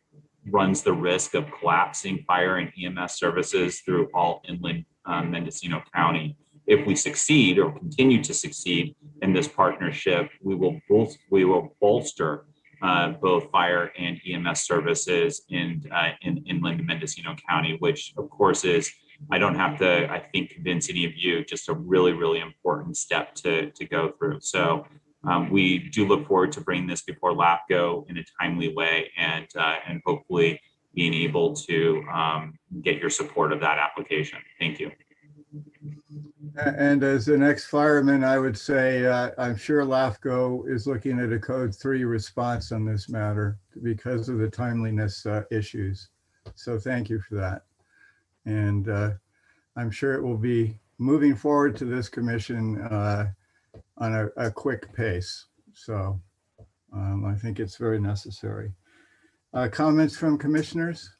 runs the risk of collapsing fire and EMS services through all inland Mendocino County. If we succeed or continue to succeed in this partnership, we will bolster both fire and EMS services in inland Mendocino County, which of course is, I don't have to, I think, convince any of you, just a really, really important step to go through. So we do look forward to bringing this before LAFCO in a timely way and hopefully being able to get your support of that application. Thank you. And as an ex-fireman, I would say I'm sure LAFCO is looking at a Code 3 response on this matter because of the timeliness issues. So thank you for that. And I'm sure it will be moving forward to this commission on a quick pace. So I think it's very necessary. Comments from commissioners?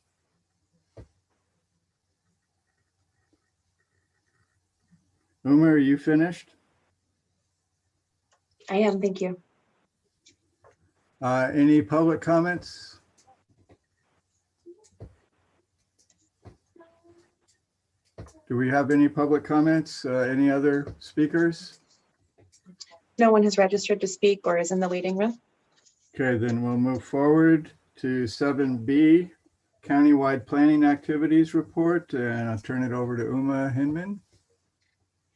Uma, are you finished? I am, thank you. Any public comments? Do we have any public comments? Any other speakers? No one has registered to speak or is in the waiting room. Okay, then we'll move forward to 7B, Countywide Planning Activities Report, and I'll turn it over to Uma Hinman.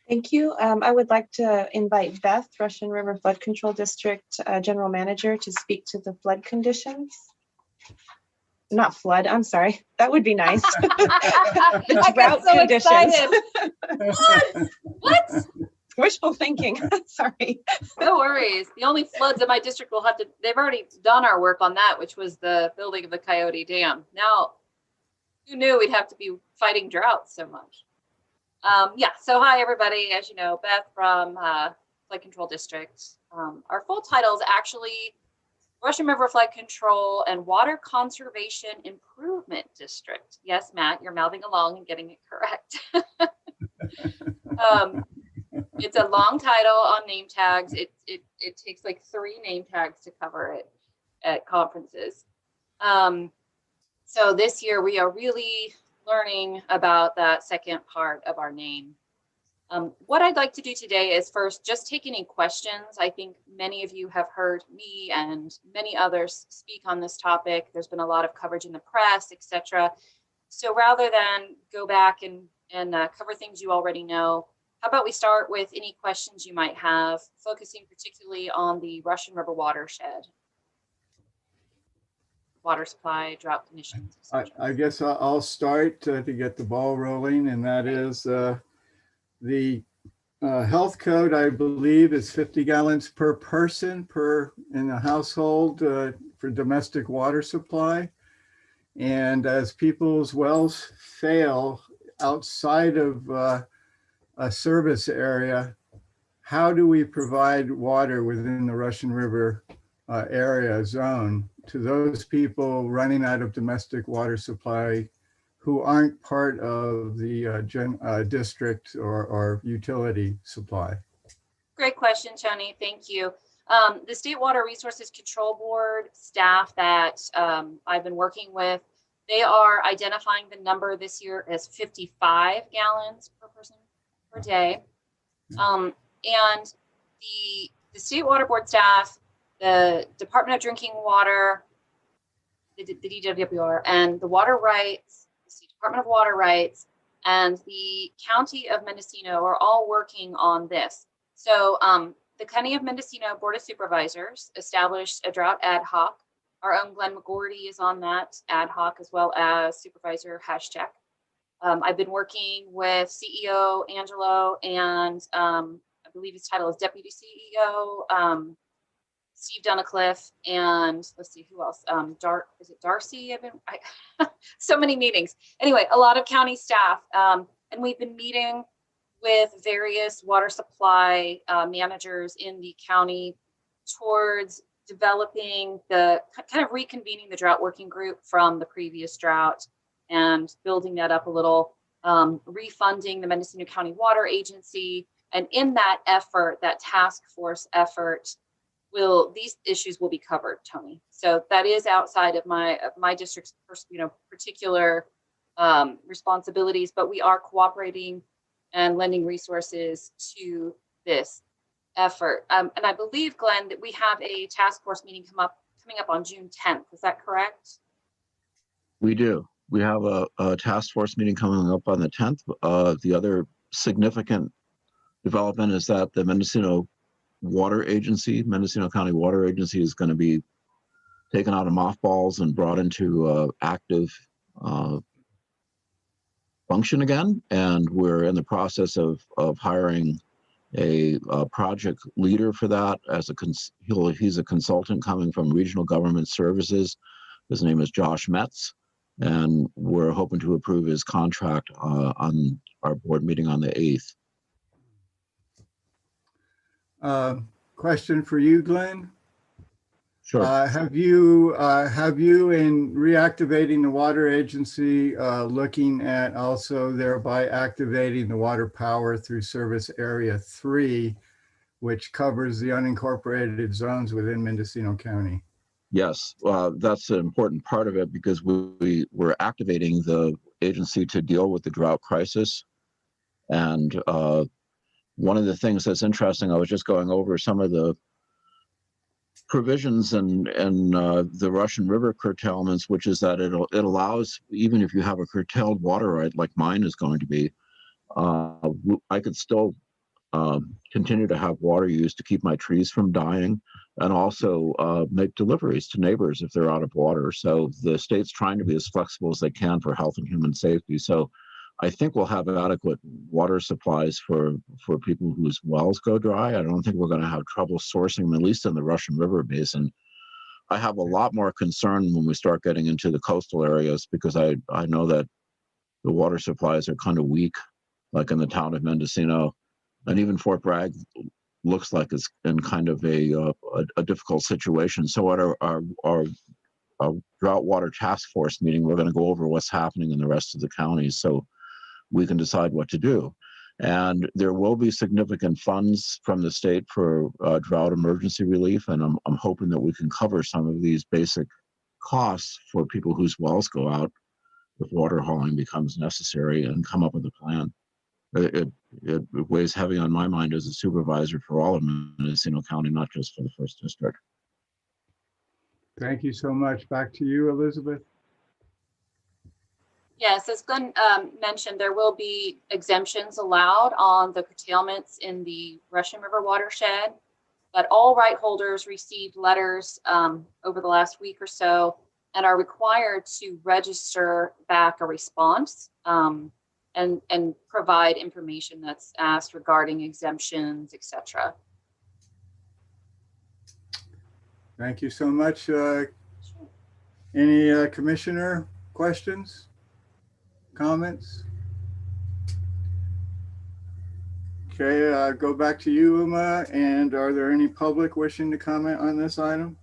Thank you. I would like to invite Beth, Russian River Flood Control District General Manager, to speak to the flood conditions. Not flood, I'm sorry. That would be nice. The drought so conditions. What? Wishful thinking, sorry. No worries. The only floods in my district will have to, they've already done our work on that, which was the building of the Coyote Dam. Now, who knew we'd have to be fighting droughts so much? Yeah, so hi everybody. As you know, Beth from Flood Control District. Our full title is actually Russian River Flood Control and Water Conservation Improvement District. Yes, Matt, you're mouthing along and getting it correct. It's a long title on name tags. It takes like 3 name tags to cover it at conferences. So this year we are really learning about that second part of our name. What I'd like to do today is first just take any questions. I think many of you have heard me and many others speak on this topic. There's been a lot of coverage in the press, etc. So rather than go back and cover things you already know, how about we start with any questions you might have, focusing particularly on the Russian River watershed, water supply, drought conditions, etc. I guess I'll start to get the ball rolling, and that is the health code, I believe, is 50 gallons per person in a household for domestic water supply. And as people's wells fail outside of a service area, how do we provide water within the Russian River area zone to those people running out of domestic water supply who aren't part of the district or utility supply? Great question, Tony. Thank you. The State Water Resources Control Board staff that I've been working with, they are identifying the number this year as 55 gallons per person per day. And the State Water Board staff, the Department of Drinking Water, the DWR, and the Water Rights, the Department of Water Rights, and the County of Mendocino are all working on this. So the County of Mendocino Board of Supervisors established a drought ad hoc. Our own Glenn McGordy is on that ad hoc, as well as Supervisor Hashcheck. I've been working with CEO Angelo and I believe his title is Deputy CEO, Steve Dunnicliffe, and let's see who else. Is it Darcy? So many meetings. Anyway, a lot of county staff, and we've been meeting with various water supply managers in the county towards developing the kind of reconvening the drought working group from the previous drought and building that up a little, refunding the Mendocino County Water Agency. And in that effort, that task force effort, these issues will be covered, Tony. So that is outside of my district's particular responsibilities, but we are cooperating and lending resources to this effort. And I believe, Glenn, that we have a task force meeting coming up on June 10th. Is that correct? We do. We have a task force meeting coming up on the 10th. The other significant development is that the Mendocino Water Agency, Mendocino County Water Agency, is going to be taken out of mothballs and brought into active function again. And we're in the process of hiring a project leader for that. He's a consultant coming from Regional Government Services. His name is Josh Metz, and we're hoping to approve his contract on our board meeting on the 8th. Question for you, Glenn. Sure. Have you in reactivating the water agency, looking at also thereby activating the water power through Service Area 3, which covers the unincorporated zones within Mendocino County? Yes, that's an important part of it because we're activating the agency to deal with the drought crisis. And one of the things that's interesting, I was just going over some of the provisions and the Russian River curtailments, which is that it allows, even if you have a curtailed water right like mine is going to be, I could still continue to have water used to keep my trees from dying, and also make deliveries to neighbors if they're out of water. So the state's trying to be as flexible as they can for health and human safety. So I think we'll have adequate water supplies for people whose wells go dry. I don't think we're going to have trouble sourcing them, at least in the Russian River Basin. I have a lot more concern when we start getting into the coastal areas, because I know that the water supplies are kind of weak, like in the town of Mendocino, and even Fort Bragg looks like it's in kind of a difficult situation. So at our drought water task force meeting, we're going to go over what's happening in the rest of the counties, so we can decide what to do. And there will be significant funds from the state for drought emergency relief, and I'm hoping that we can cover some of these basic costs for people whose wells go out if water hauling becomes necessary, and come up with a plan. It weighs heavy on my mind as a supervisor for all of Mendocino County, not just for the 1st District. Thank you so much. Back to you, Elizabeth. Yes, as Glenn mentioned, there will be exemptions allowed on the curtailments in the Russian River watershed, but all right holders received letters over the last week or so and are required to register back a response and provide information that's asked regarding exemptions, etc. Thank you so much. Any commissioner questions, comments? Okay, go back to you, Uma. And are there any public wishing to comment on this item?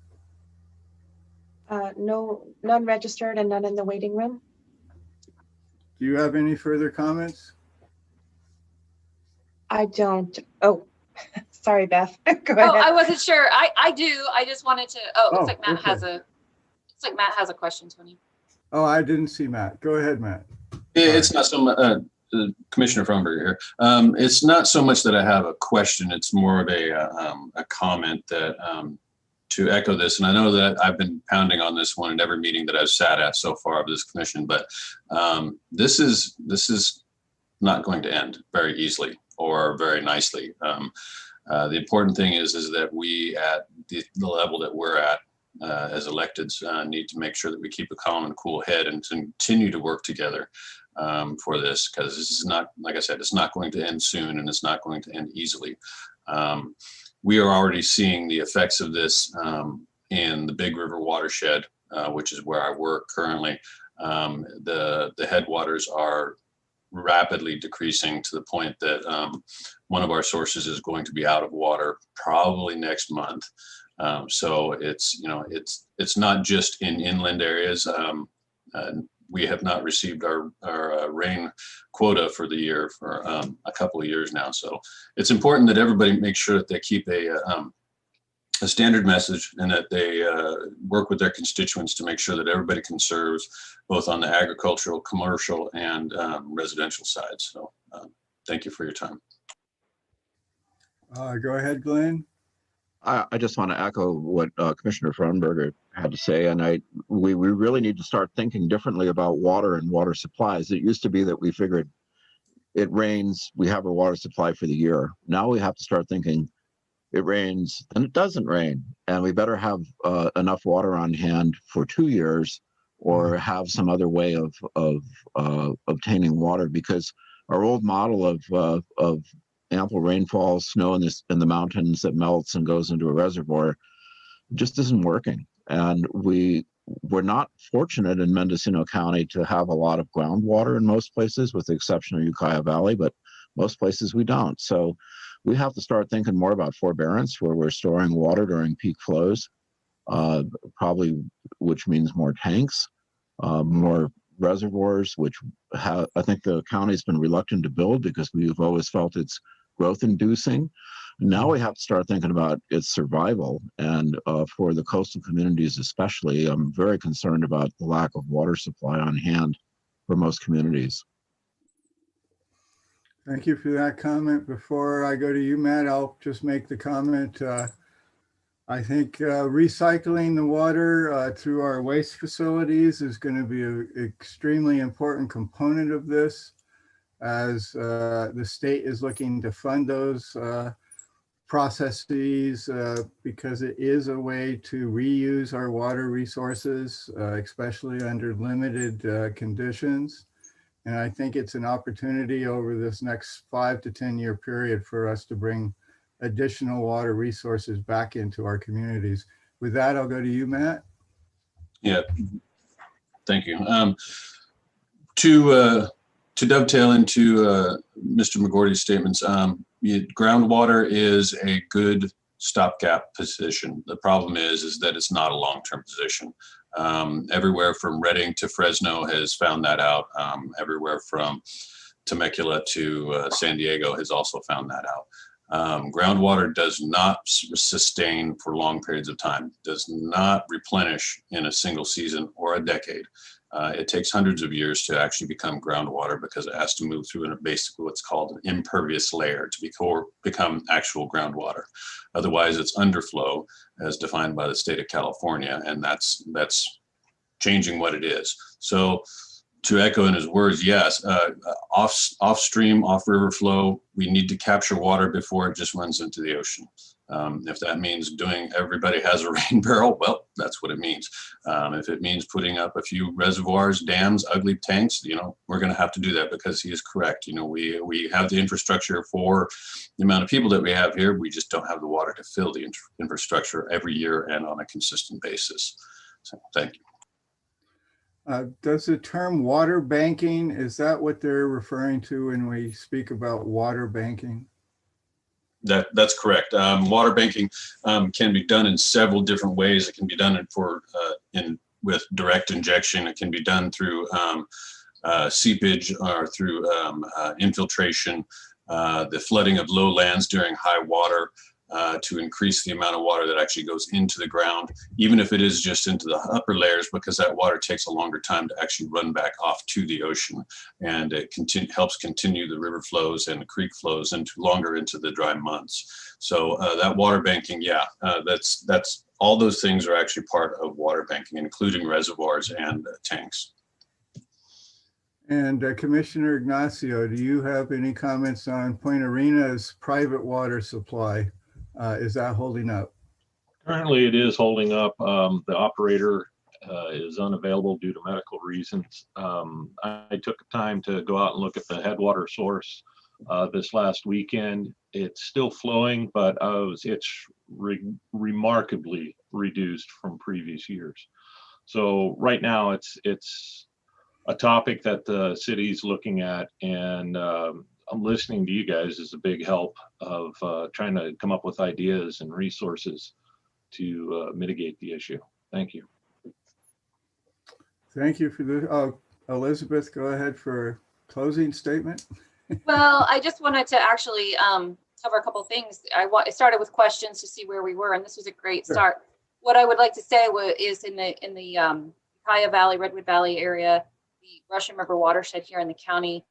No, none registered and none in the waiting room. Do you have any further comments? I don't. Oh, sorry, Beth. Go Oh, ahead. I wasn't sure. I do. I just wanted to. Oh, it looks like Matt okay. has a. Looks like Matt has a question, Tony. Oh, I didn't see Matt. Go ahead, Matt. It's not so much, Commissioner Fromberg here. It's not so much that I have a question. It's more of a comment that to echo this. And I know that I've been pounding on this one in every meeting that I've sat at so far of this commission, but this is not going to end very easily or very nicely. The important thing is that we at the level that we're at as electeds need to make sure that we keep a calm and cool head and continue to work together for this, because this is not, like I said, it's not going to end soon and it's not going to end easily. We are already seeing the effects of this in the Big River watershed, which is where I work currently. The headwaters are rapidly decreasing to the point that one of our sources is going to be out of water probably next month. So it's not just in inland areas. We have not received our rain quota for the year for a couple of years now. So it's important that everybody make sure that they keep a standard message and that they work with their constituents to make sure that everybody conserves both on the agricultural, commercial, and residential sides. So thank you for your time. Go ahead, Glenn. I just want to echo what Commissioner Fromberger had to say, and we really need to start thinking differently about water and water supplies. It used to be that we figured it rains, we have our water supply for the year. Now we have to start thinking, it rains, then it doesn't rain. And we better have enough water on hand for 2 years, or have some other way of obtaining water, because our old model of ample rainfall, snow in the mountains that melts and goes into a reservoir just isn't working. And we're not fortunate in Mendocino County to have a lot of groundwater in most places, with the exception of Ukiah Valley, but most places we don't. So we have to start thinking more about forbearance, where we're storing water during peak flows, probably, which means more tanks, more reservoirs, which I think the county's been reluctant to build because we've always felt it's growth inducing. Now we have to start thinking about its survival. And for the coastal communities especially, I'm very concerned about the lack of water supply on hand for most communities. Thank you for that comment. Before I go to you, Matt, I'll just make the comment. I think recycling the water through our waste facilities is going to be an extremely important component of this, as the state is looking to fund those processes, because it is a way to reuse our water resources, especially under limited conditions. And I think it's an opportunity over this next 5 to 10 year period for us to bring additional water resources back into our communities. With that, I'll go to you, Matt. Yeah, thank you. To dovetail into Mr. McGordy's statements, groundwater is a good stopgap position. The problem is that it's not a long-term position. Everywhere from Redding to Fresno has found that out. Everywhere from Temecula to San Diego has also found that out. Groundwater does not sustain for long periods of time, does not replenish in a single season or a decade. It takes hundreds of years to actually become groundwater, because it has to move through basically what's called an impervious layer to become actual groundwater. Otherwise, it's underflow, as defined by the state of California, and that's changing what it is. So, to echo in his words, yes, off-stream, off-river flow, we need to capture water before it just runs into the ocean. If that means everybody has a rain barrel, well, that's what it means. If it means putting up a few reservoirs, dams, ugly tanks, we're going to have to do that, because he is correct. We have the infrastructure for the amount of people that we have here. We just don't have the water to fill the infrastructure every year and on a consistent basis. So, thank you. Does the term water banking, is that what they're referring to when we speak about water banking? That's correct. Water banking can be done in several different ways. It can be done with direct injection. It can be done through seepage, or through infiltration, the flooding of lowlands during high water, to increase the amount of water that actually goes into the ground, even if it is just into the upper layers, because that water takes a longer time to actually run back off to the ocean. And it helps continue the river flows and the creek flows longer into the dry months. So that water banking, yeah, that's all those things are actually part of water banking, including reservoirs and tanks. And Commissioner Ignacio, do you have any comments on Point Arena's private water supply? Is that holding up? Currently, it is holding up. The operator is unavailable due to medical reasons. I took time to go out and look at the headwater source this last weekend. It's still flowing, but it's remarkably reduced from previous years. So right now, it's a topic that the city's looking at, and I'm listening to you guys is a big help of trying to come up with ideas and resources to mitigate the issue. Thank you. Thank you for the, Elizabeth, go ahead for a closing statement. Well, I just wanted to actually cover a couple of things. I started with questions to see where we were, and this was a great start. Sure. What I would like to say is in the Ukiah Valley, Redwood Valley area, the Russian River watershed here in the county,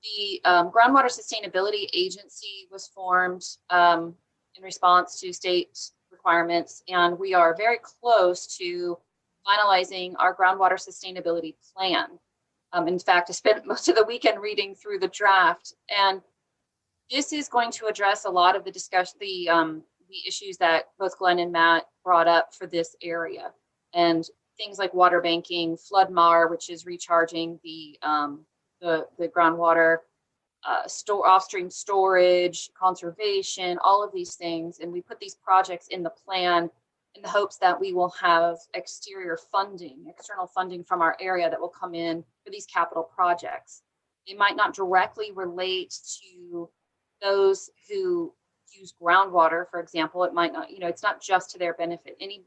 the Groundwater Sustainability Agency was formed in response to state requirements, and we are very close to finalizing our groundwater sustainability plan. In fact, I spent most of the weekend reading through the draft, and this is going to address a lot of the discussion, the issues that both Glenn and Matt brought up for this area. And things like water banking, flood mar, which is recharging the groundwater, off-stream storage, conservation, all of these things. And we put these projects in the plan in the hopes that we will have external funding from our area that will come in for these capital projects. They might not directly relate to those who use groundwater, for example. It might not, it's not just to their benefit. Any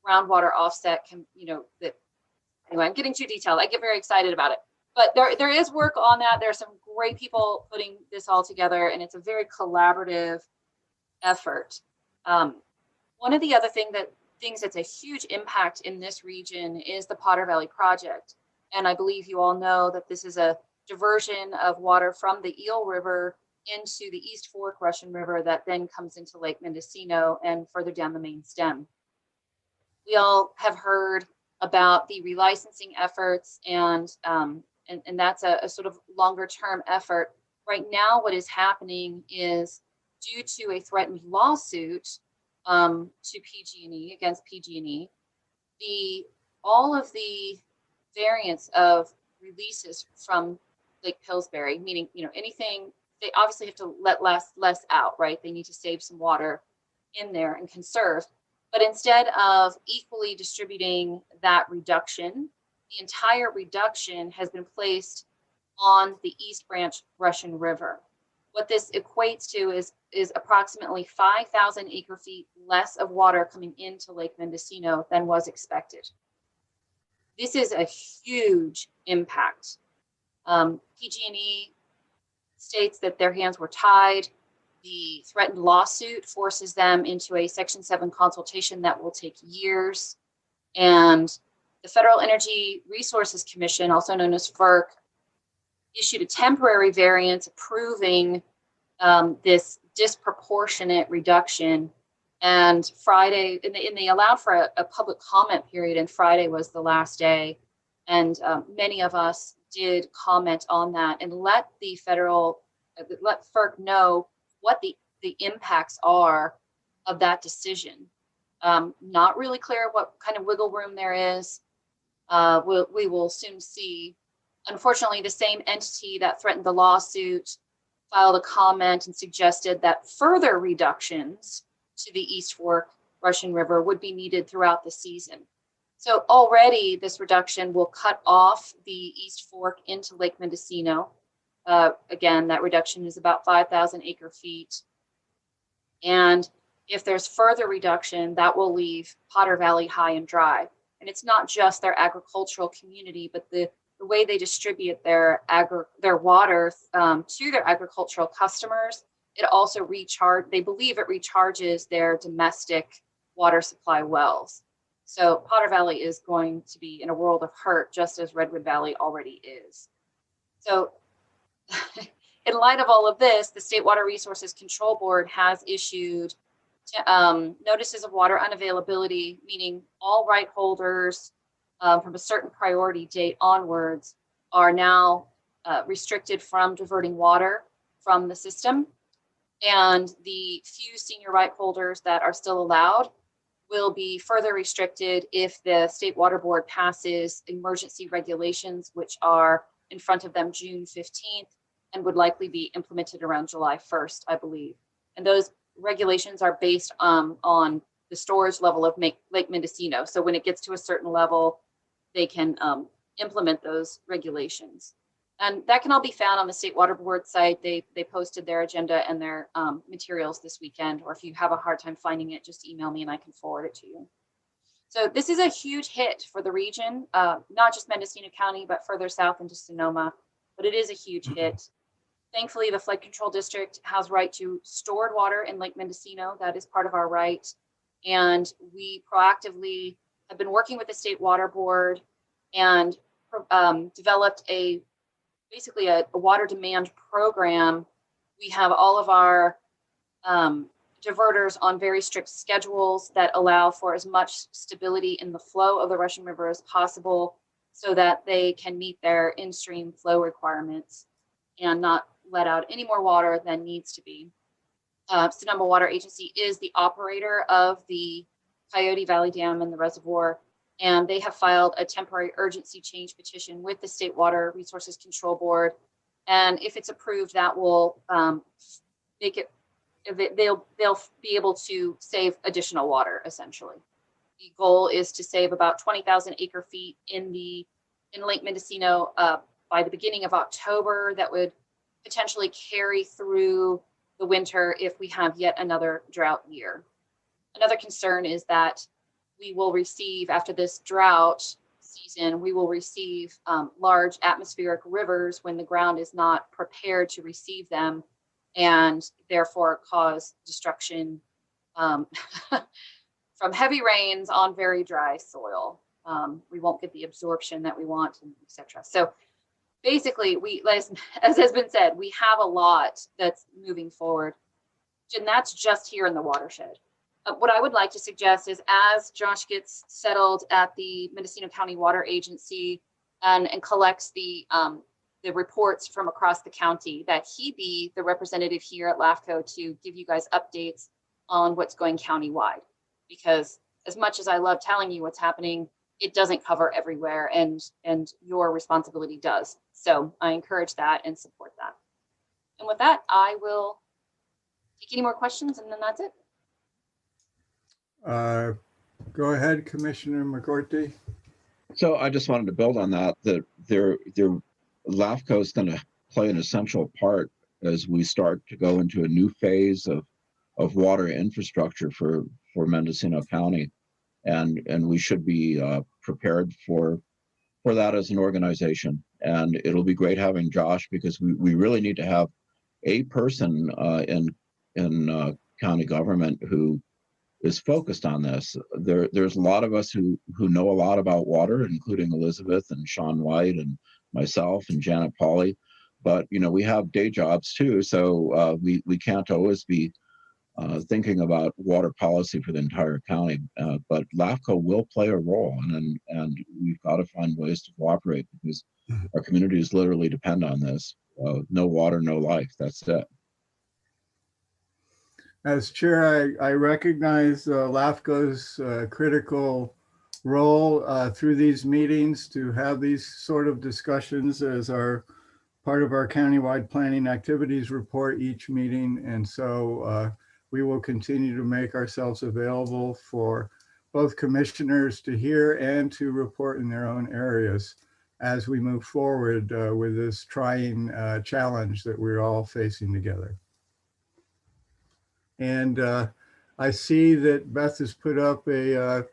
groundwater offset can, anyway, I'm getting too detailed. I get very excited about it. But there is work on that. There are some great people putting this all together, and it's a very collaborative effort. One of the other things that's a huge impact in this region is the Potter Valley Project. And I believe you all know that this is a diversion of water from the Eel River into the East Fork Russian River that then comes into Lake Mendocino and further down the main stem. We all have heard about the relicensing efforts, and that's a sort of longer term effort. Right now, what is happening is, due to a threatened lawsuit to PG&E, against PG&E, all of the variants of releases from Lake Pillsbury, meaning, anything, they obviously have to let less out, right? They need to save some water in there and conserve. But instead of equally distributing that reduction, the entire reduction has been placed on the East Branch Russian River. What this equates to is approximately 5,000 acre feet less of water coming into Lake Mendocino than was expected. This is a huge impact. PG&E states that their hands were tied. The threatened lawsuit forces them into a Section 7 consultation that will take years. And the Federal Energy Resources Commission, also known as FERC, issued a temporary variance approving this disproportionate reduction. And Friday, and they allowed for a public comment period, and Friday was the last day. And many of us did comment on that and let FERC know what the impacts are of that decision. Not really clear what kind of wiggle room there is. We will soon see. Unfortunately, the same entity that threatened the lawsuit filed a comment and suggested that further reductions to the East Fork Russian River would be needed throughout the season. So already this reduction will cut off the East Fork into Lake Mendocino. Again, that reduction is about 5,000 acre feet. And if there's further reduction, that will leave Potter Valley high and dry. And it's not just their agricultural community, but the way they distribute their water to their agricultural customers. It also they believe it recharges their domestic water supply wells. So Potter Valley is going to be in a world of hurt, just as Redwood Valley already is. So in light of all of this, the State Water Resources Control Board has issued notices of water unavailability, meaning all right holders from a certain priority date onwards are now restricted from diverting water from the system. And the few senior right holders that are still allowed will be further restricted if the State Water Board passes emergency regulations, which are in front of them June 15th and would likely be implemented around July 1st, I believe. And those regulations are based on the storage level of Lake Mendocino. So when it gets to a certain level, they can implement those regulations. And that can all be found on the State Water Board site. They posted their agenda and their materials this weekend, or if you have a hard time finding it, just email me and I can forward it to you. So this is a huge hit for the region, not just Mendocino County, but further south into Sonoma, but it is a huge hit. Thankfully, the Flood Control District has right to stored water in Lake Mendocino. That is part of our right. And we proactively have been working with the State Water Board and developed basically a water demand program. We have all of our diverters on very strict schedules that allow for as much stability in the flow of the Russian River as possible so that they can meet their in-stream flow requirements and not let out any more water than needs to be. Sonoma Water Agency is the operator of the Coyote Valley Dam and the reservoir, and they have filed a temporary urgency change petition with the State Water Resources Control Board. And if it's approved, that will make it, they'll be able to save additional water, essentially. The goal is to save about 20,000 acre feet in Lake Mendocino by the beginning of October. That would potentially carry through the winter if we have yet another drought year. Another concern is that we will receive, after this drought season, we will receive large atmospheric rivers when the ground is not prepared to receive them, and therefore cause destruction from heavy rains on very dry soil. We won't get the absorption that we want, etc. So basically, as has been said, we have a lot that's moving forward, and that's just here in the watershed. What I would like to suggest is, as Josh gets settled at the Mendocino County Water Agency and collects the reports from across the county, that he be the representative here at LAFCO to give you guys updates on what's going countywide. Because as much as I love telling you what's happening, it doesn't cover everywhere, and your responsibility does. So I encourage that and support that. And with that, I will take any more questions, and then that's it. Go ahead, Commissioner McCourty. So I just wanted to build on that, that LAFCO is going to play an essential part as we start to go into a new phase of water infrastructure for Mendocino County. And we should be prepared for that as an organization. And it'll be great having Josh, because we really need to have a person in county government who is focused on this. There's a lot of us who know a lot about water, including Elizabeth and Sean White and myself and Janet Pauley. But we have day jobs too, so we can't always be thinking about water policy for the entire county. But LAFCO will play a role, and we've got to find ways to cooperate, because our communities literally depend on this. No water, no life. That's it. As chair, I recognize LAFCO's critical role through these meetings to have these sort of discussions as part of our countywide planning activities report each meeting. And so we will continue to make ourselves available for both commissioners to hear and to report in their own areas as we move forward with this trying challenge that we're all facing together. And I see that Beth has put up the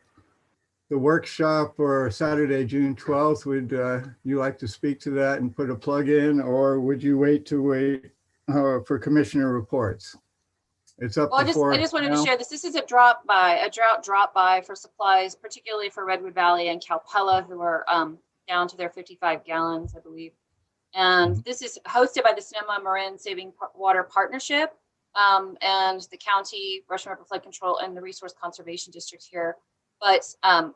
workshop for Saturday, June 12th. Would you like to speak to that and put a plug in, or would you wait for commissioner reports? It's up. Well, I just wanted to share this. This is a drought drop by for supplies, particularly for Redwood Valley and Calpella, who are down to their 55 gallons, I believe. And this is hosted by the Sonoma Marin Saving Water Partnership. And the county, Russian River Flood Control, and the Resource Conservation District here. But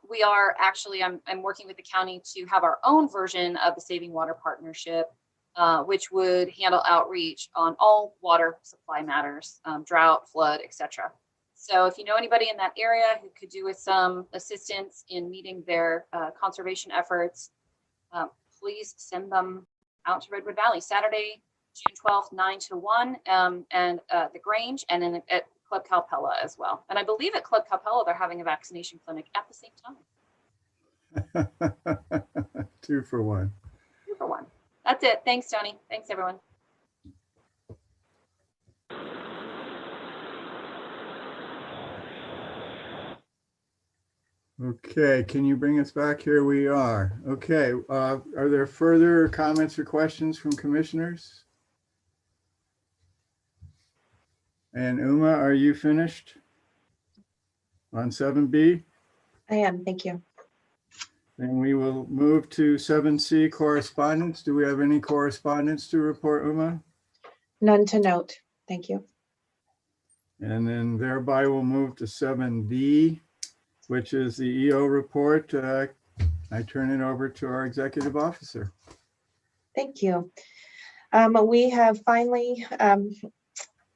we are actually, I'm working with the county to have our own version of the Saving Water Partnership, which would handle outreach on all water supply matters, drought, flood, etc. So if you know anybody in that area who could do with some assistance in meeting their conservation efforts, please send them out to Redwood Valley Saturday, June 12th, 9 to 1, and the Grange, and then at Club Calpella as well. And I believe at Club Calpella, they're having a vaccination clinic at the same time. 2 for 1. 2 for 1. That's it. Thanks, Tony. Thanks, everyone. Okay, can you bring us back? Here we are. Okay, are there further comments or questions from commissioners? And Uma, are you finished on 7B? I am, thank you. Then we will move to 7C, correspondence. Do we have any correspondence to report, Uma? None to note, thank you. And then thereby we'll move to 7D, which is the EO report. I turn it over to our executive officer. Thank you. We have finally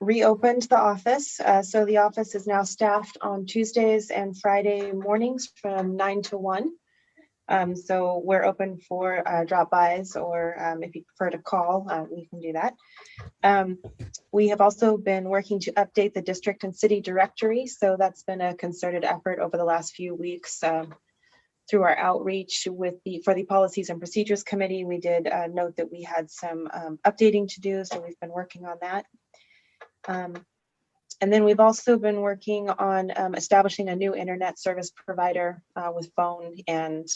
reopened the office. So the office is now staffed on Tuesdays and Friday mornings from 9 to 1. So we're open for drop-bys, or if you prefer to call, we can do that. We have also been working to update the district and city directory. So that's been a concerted effort over the last few weeks through our outreach for the Policies and Procedures Committee. We did note that we had some updating to do, so we've been working on that. And then we've also been working on establishing a new internet service provider with phone and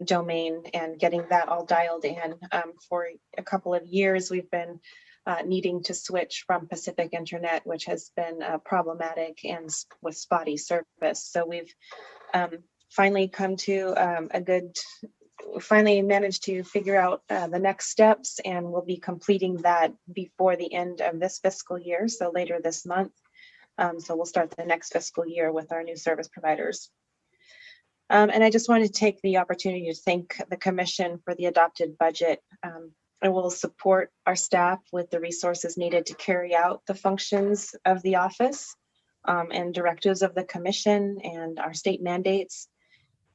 domain, and getting that all dialed in. For a couple of years, we've been needing to switch from Pacific Internet, which has been problematic and with spotty service. So we've finally come to finally managed to figure out the next steps, and we'll be completing that before the end of this fiscal year, so later this month. So we'll start the next fiscal year with our new service providers. And I just wanted to take the opportunity to thank the Commission for the adopted budget. I will support our staff with the resources needed to carry out the functions of the office and directives of the Commission and our state mandates.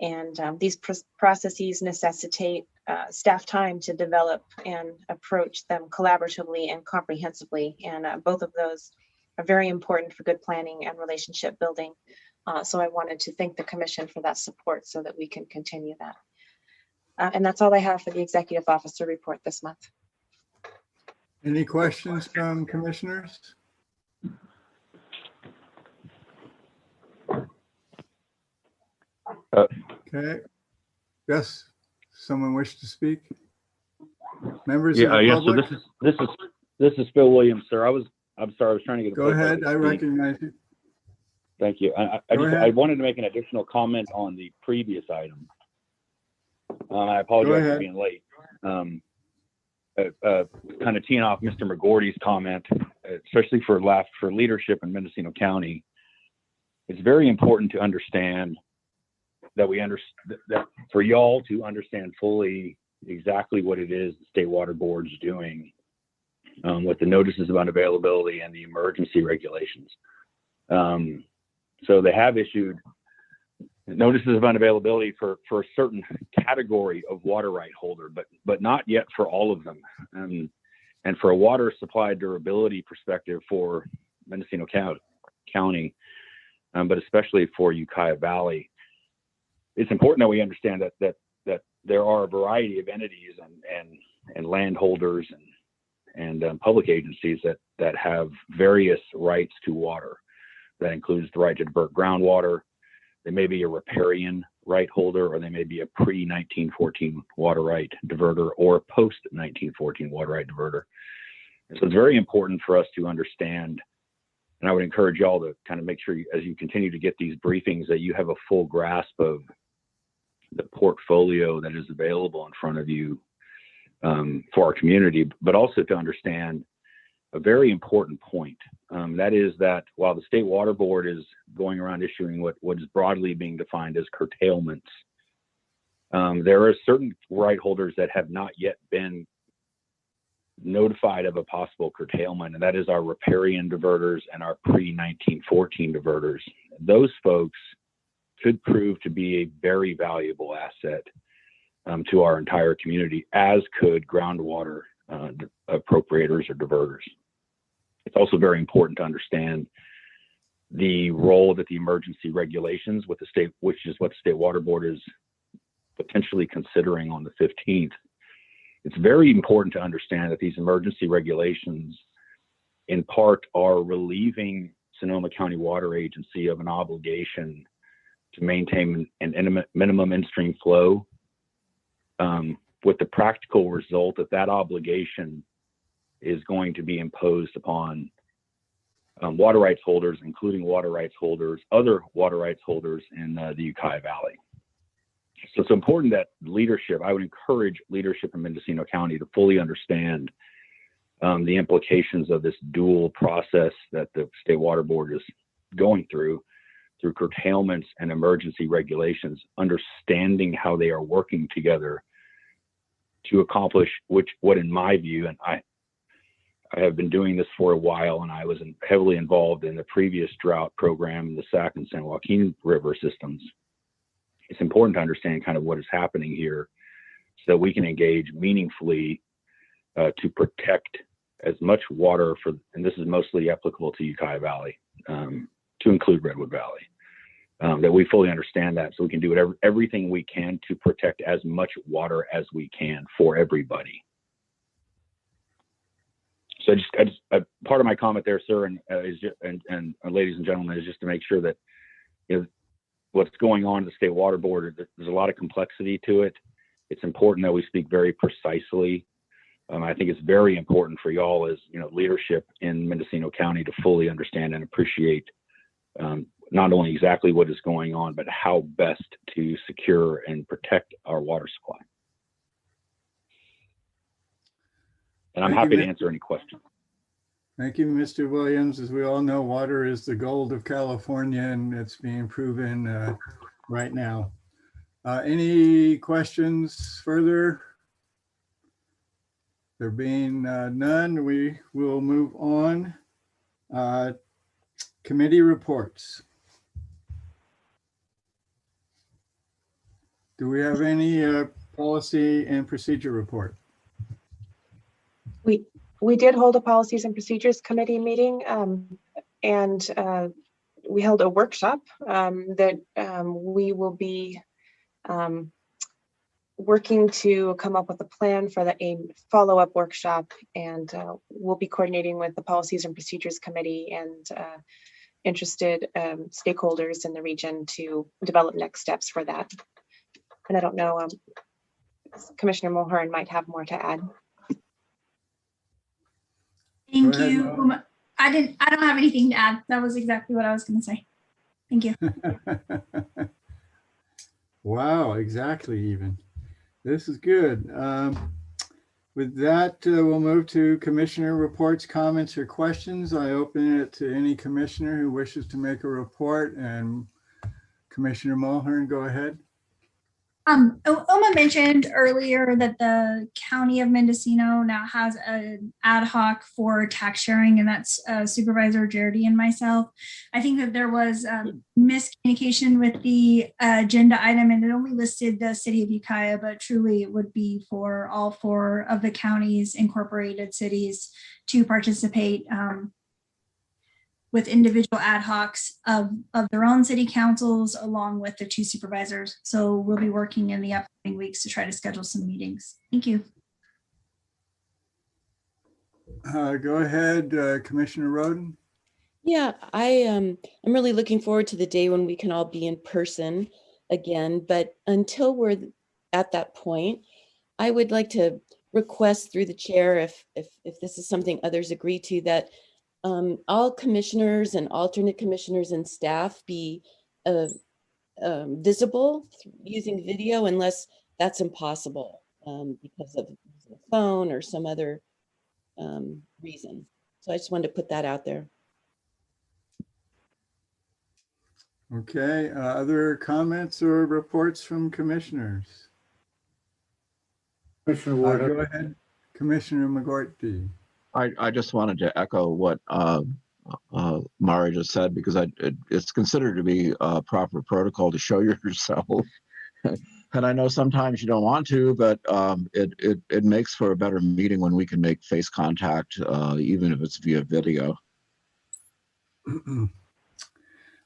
And these processes necessitate staff time to develop and approach them collaboratively and comprehensively. And both of those are very important for good planning and relationship building. So I wanted to thank the Commission for that support so that we can continue that. And that's all I have for the Executive Officer report this month. Any questions from commissioners? Okay. Yes, someone wish to speak? Members of the Yes. public? So this is Phil Williams, sir. I'm sorry, I was trying to get. Go ahead. I recognize you. Thank you. I wanted to make an additional comment on the previous item. I apologize for being late. Kind of teeing off Mr. McGordy's comment, especially for leadership in Mendocino County. It's very important to understand that that for y'all to understand fully exactly what it is the State Water Board is doing with the notices of unavailability and the emergency regulations. So they have issued notices of unavailability for a certain category of water right holder, but not yet for all of them. And for a water supply durability perspective for Mendocino County, but especially for Ukiah Valley, it's important that we understand that there are a variety of entities and landholders and public agencies that have various rights to water. That includes the right to divert groundwater. They may be a riparian right holder, or they may be a pre-1914 water right diverter or a post-1914 water right diverter. And so it's very important for us to understand, and I would encourage y'all to kind of make sure as you continue to get these briefings that you have a full grasp of the portfolio that is available in front of you for our community, but also to understand a very important point. That is that while the State Water Board is going around issuing what is broadly being defined as curtailments, there are certain right holders that have not yet been notified of a possible curtailment, and that is our riparian diverters and our pre-1914 diverters. Those folks could prove to be a very valuable asset to our entire community, as could groundwater appropriators or diverters. It's also very important to understand the role that the emergency regulations with the state, which is what the State Water Board is potentially considering on the 15th. It's very important to understand that these emergency regulations in part are relieving Sonoma County Water Agency of an obligation to maintain an minimum in-stream flow, with the practical result that obligation is going to be imposed upon water rights holders, including water rights holders, other water rights holders in the Ukiah Valley. So it's important that leadership, I would encourage leadership in Mendocino County to fully understand the implications of this dual process that the State Water Board is going through curtailments and emergency regulations, understanding how they are working together to accomplish what in my view, and have been doing this for a while, and I was heavily involved in the previous drought program in the Sac and San Joaquin River systems. It's important to understand kind of what is happening here so that we can engage meaningfully to protect as much water for, and this is mostly applicable to Ukiah Valley, to include Redwood Valley, that we fully understand that so we can do everything we can to protect as much water as we can for everybody. So part of my comment there, sir, and ladies and gentlemen, is just to make sure that what's going on at the State Water Board, there's a lot of complexity to it. It's important that we speak very precisely. I think it's very important for y'all as leadership in Mendocino County to fully understand and appreciate not only exactly what is going on, but how best to secure and protect our water supply. And I'm happy to answer any questions. Thank you, Mr. Williams. As we all know, water is the gold of California, and it's being proven right now. Any questions further? There being none, we will move on. Committee reports. Do we have any policy and procedure report? We did hold a policies and procedures committee meeting, and we held a workshop that we will be working to come up with a plan for a follow-up workshop, and we'll be coordinating with the policies and procedures committee and interested stakeholders in the region to develop next steps for that. And I don't know, Commissioner Mulhern might have more to add. Thank you. I don't have anything to add. That was exactly what I was going to say. Thank you. Wow, exactly even. This is good. With that, we'll move to commissioner reports, comments, or questions. I open it to any commissioner who wishes to make a report, and Commissioner Mulhern, go ahead. Uma mentioned earlier that the County of Mendocino now has an ad hoc for tax sharing, and that's Supervisor Jardy and myself. I think that there was miscommunication with the agenda item, and it only listed the city of Ukiah, but truly it would be for all 4 of the county's incorporated cities to participate with individual ad hocs of their own city councils along with the 2 supervisors. So we'll be working in the upcoming weeks to try to schedule some meetings. Thank you. Go ahead, Commissioner Roden. Yeah, I'm really looking forward to the day when we can all be in person again. But until we're at that point, I would like to request through the chair, if this is something others agree to, that all commissioners and alternate commissioners and staff be visible using video, unless that's impossible because of the phone or some other reason. So I just wanted to put that out there. Okay, other comments or reports from commissioners? Commissioner Ward. Go ahead, Commissioner McGorty. I just wanted to echo what Mara just said, because it's considered to be a proper protocol to show yourself. And I know sometimes you don't want to, but it makes for a better meeting when we can make face contact, even if it's via video.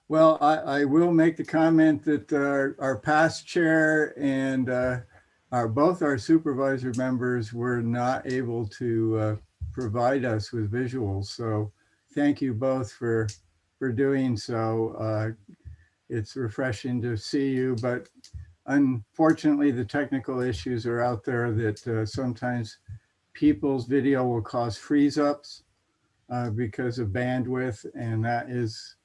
Well, I will make the comment that our past chair and both our supervisor members were not able to provide us with visuals. So thank you both for doing so. It's refreshing to see you, but unfortunately the technical issues are out there that sometimes people's video will cause freeze-ups because of bandwidth, and that is,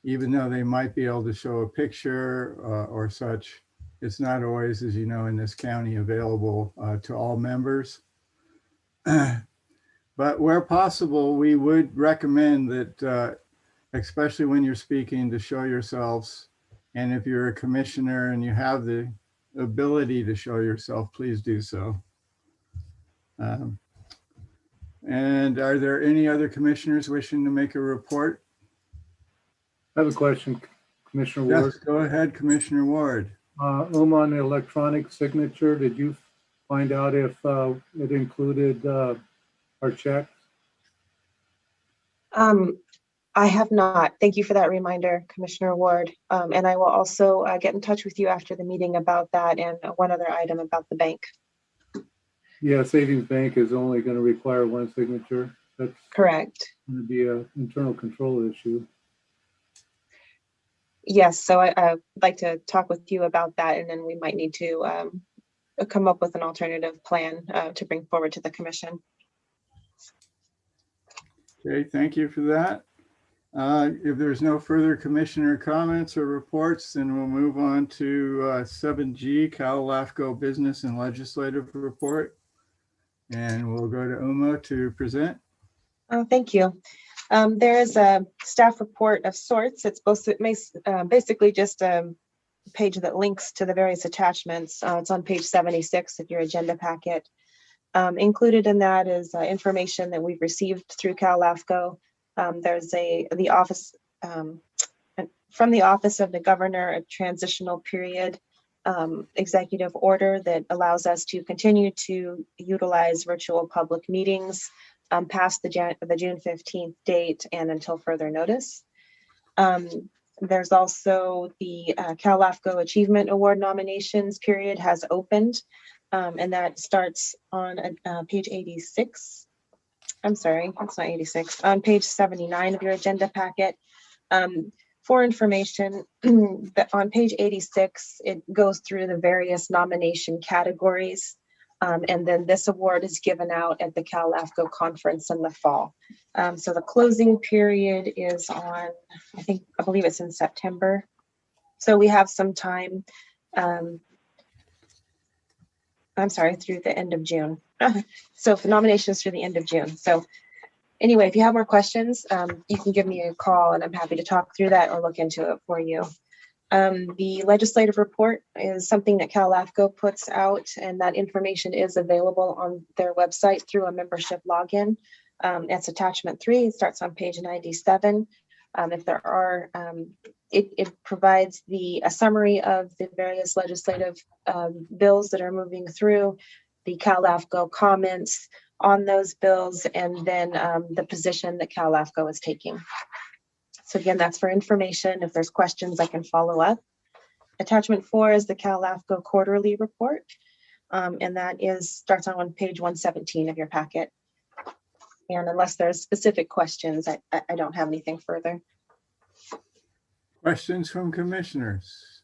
even though they might be able to show a picture or such, it's not always, as you know, in this county available to all members. But where possible, we would recommend that, especially when you're speaking, to show yourselves. And if you're a commissioner and you have the ability to show yourself, please do so. And are there any other commissioners wishing to make a report? I have a question, Commissioner Ward. Yes, go ahead, Commissioner Ward. On the electronic signature, did you find out if it included our checks? I have not. Thank you for that reminder, Commissioner Ward. And I will also get in touch with you after the meeting about that and one other item about the bank. Yeah, Savings Bank is only going to require one signature. That's Correct. going to be an internal control issue. Yes, so I'd like to talk with you about that, and then we might need to come up with an alternative plan to bring forward to the commission. Okay, thank you for that. If there's no further commissioner comments or reports, then we'll move on to 7G, CALAFCO Business and Legislative Report. And we'll go to Uma to present. Thank you. There is a staff report of sorts. It's basically just a page that links to the various attachments. It's on page 76 of your agenda packet. Included in that is information that we've received through CALAFCO. There's the office from the Office of the Governor, a transitional period executive order that allows us to continue to utilize virtual public meetings past the June 15th date and until further notice. There's also the CALAFCO Achievement Award nominations period has opened, and that starts on page 86. I'm sorry, it's not 86, on page 79 of your agenda packet. For information, that on page 86, it goes through the various nomination categories. And then this award is given out at the CALAFCO conference in the fall. So the closing period is on, I believe it's in September. So we have some time, I'm sorry, through the end of June. So for nominations through the end of June. So anyway, if you have more questions, you can give me a call and I'm happy to talk through that or look into it for you. The legislative report is something that CALAFCO puts out, and that information is available on their website through a membership login. That's attachment 3, it starts on page 97. If there are, it provides a summary of the various legislative bills that are moving through, the CALAFCO comments on those bills, and then the position that CALAFCO is taking. So again, that's for information. If there's questions, I can follow up. Attachment 4 is the CALAFCO quarterly report. And that starts on page 117 of your packet. And unless there's specific questions, I don't have anything further. Questions from commissioners?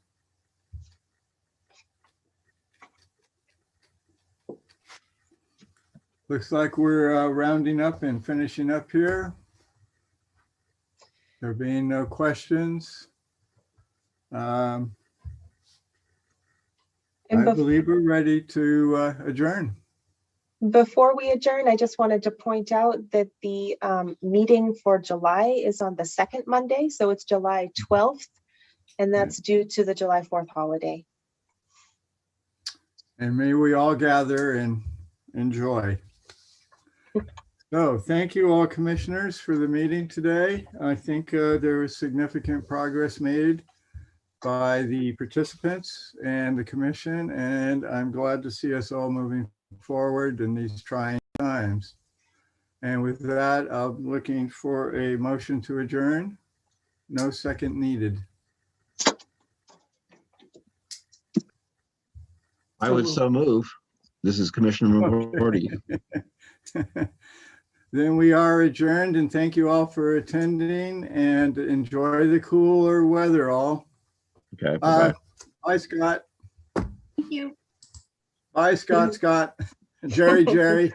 Looks like we're rounding up and finishing up here. There being no questions, I believe we're ready to adjourn. Before we adjourn, I just wanted to point out that the meeting for July is on the second Monday, so it's July 12th, and that's due to the July 4th holiday. And may we all gather and enjoy. So thank you all commissioners for the meeting today. I think there was significant progress made by the participants and the commission, and I'm glad to see us all moving forward in these trying times. And with that, I'm looking for a motion to adjourn. No second needed. I would so move. This is Commissioner McGordy. Then we are adjourned, and thank you all for attending, and enjoy the cooler weather all. Okay. Bye, Scott. Thank you. Bye, Scott. Jerry.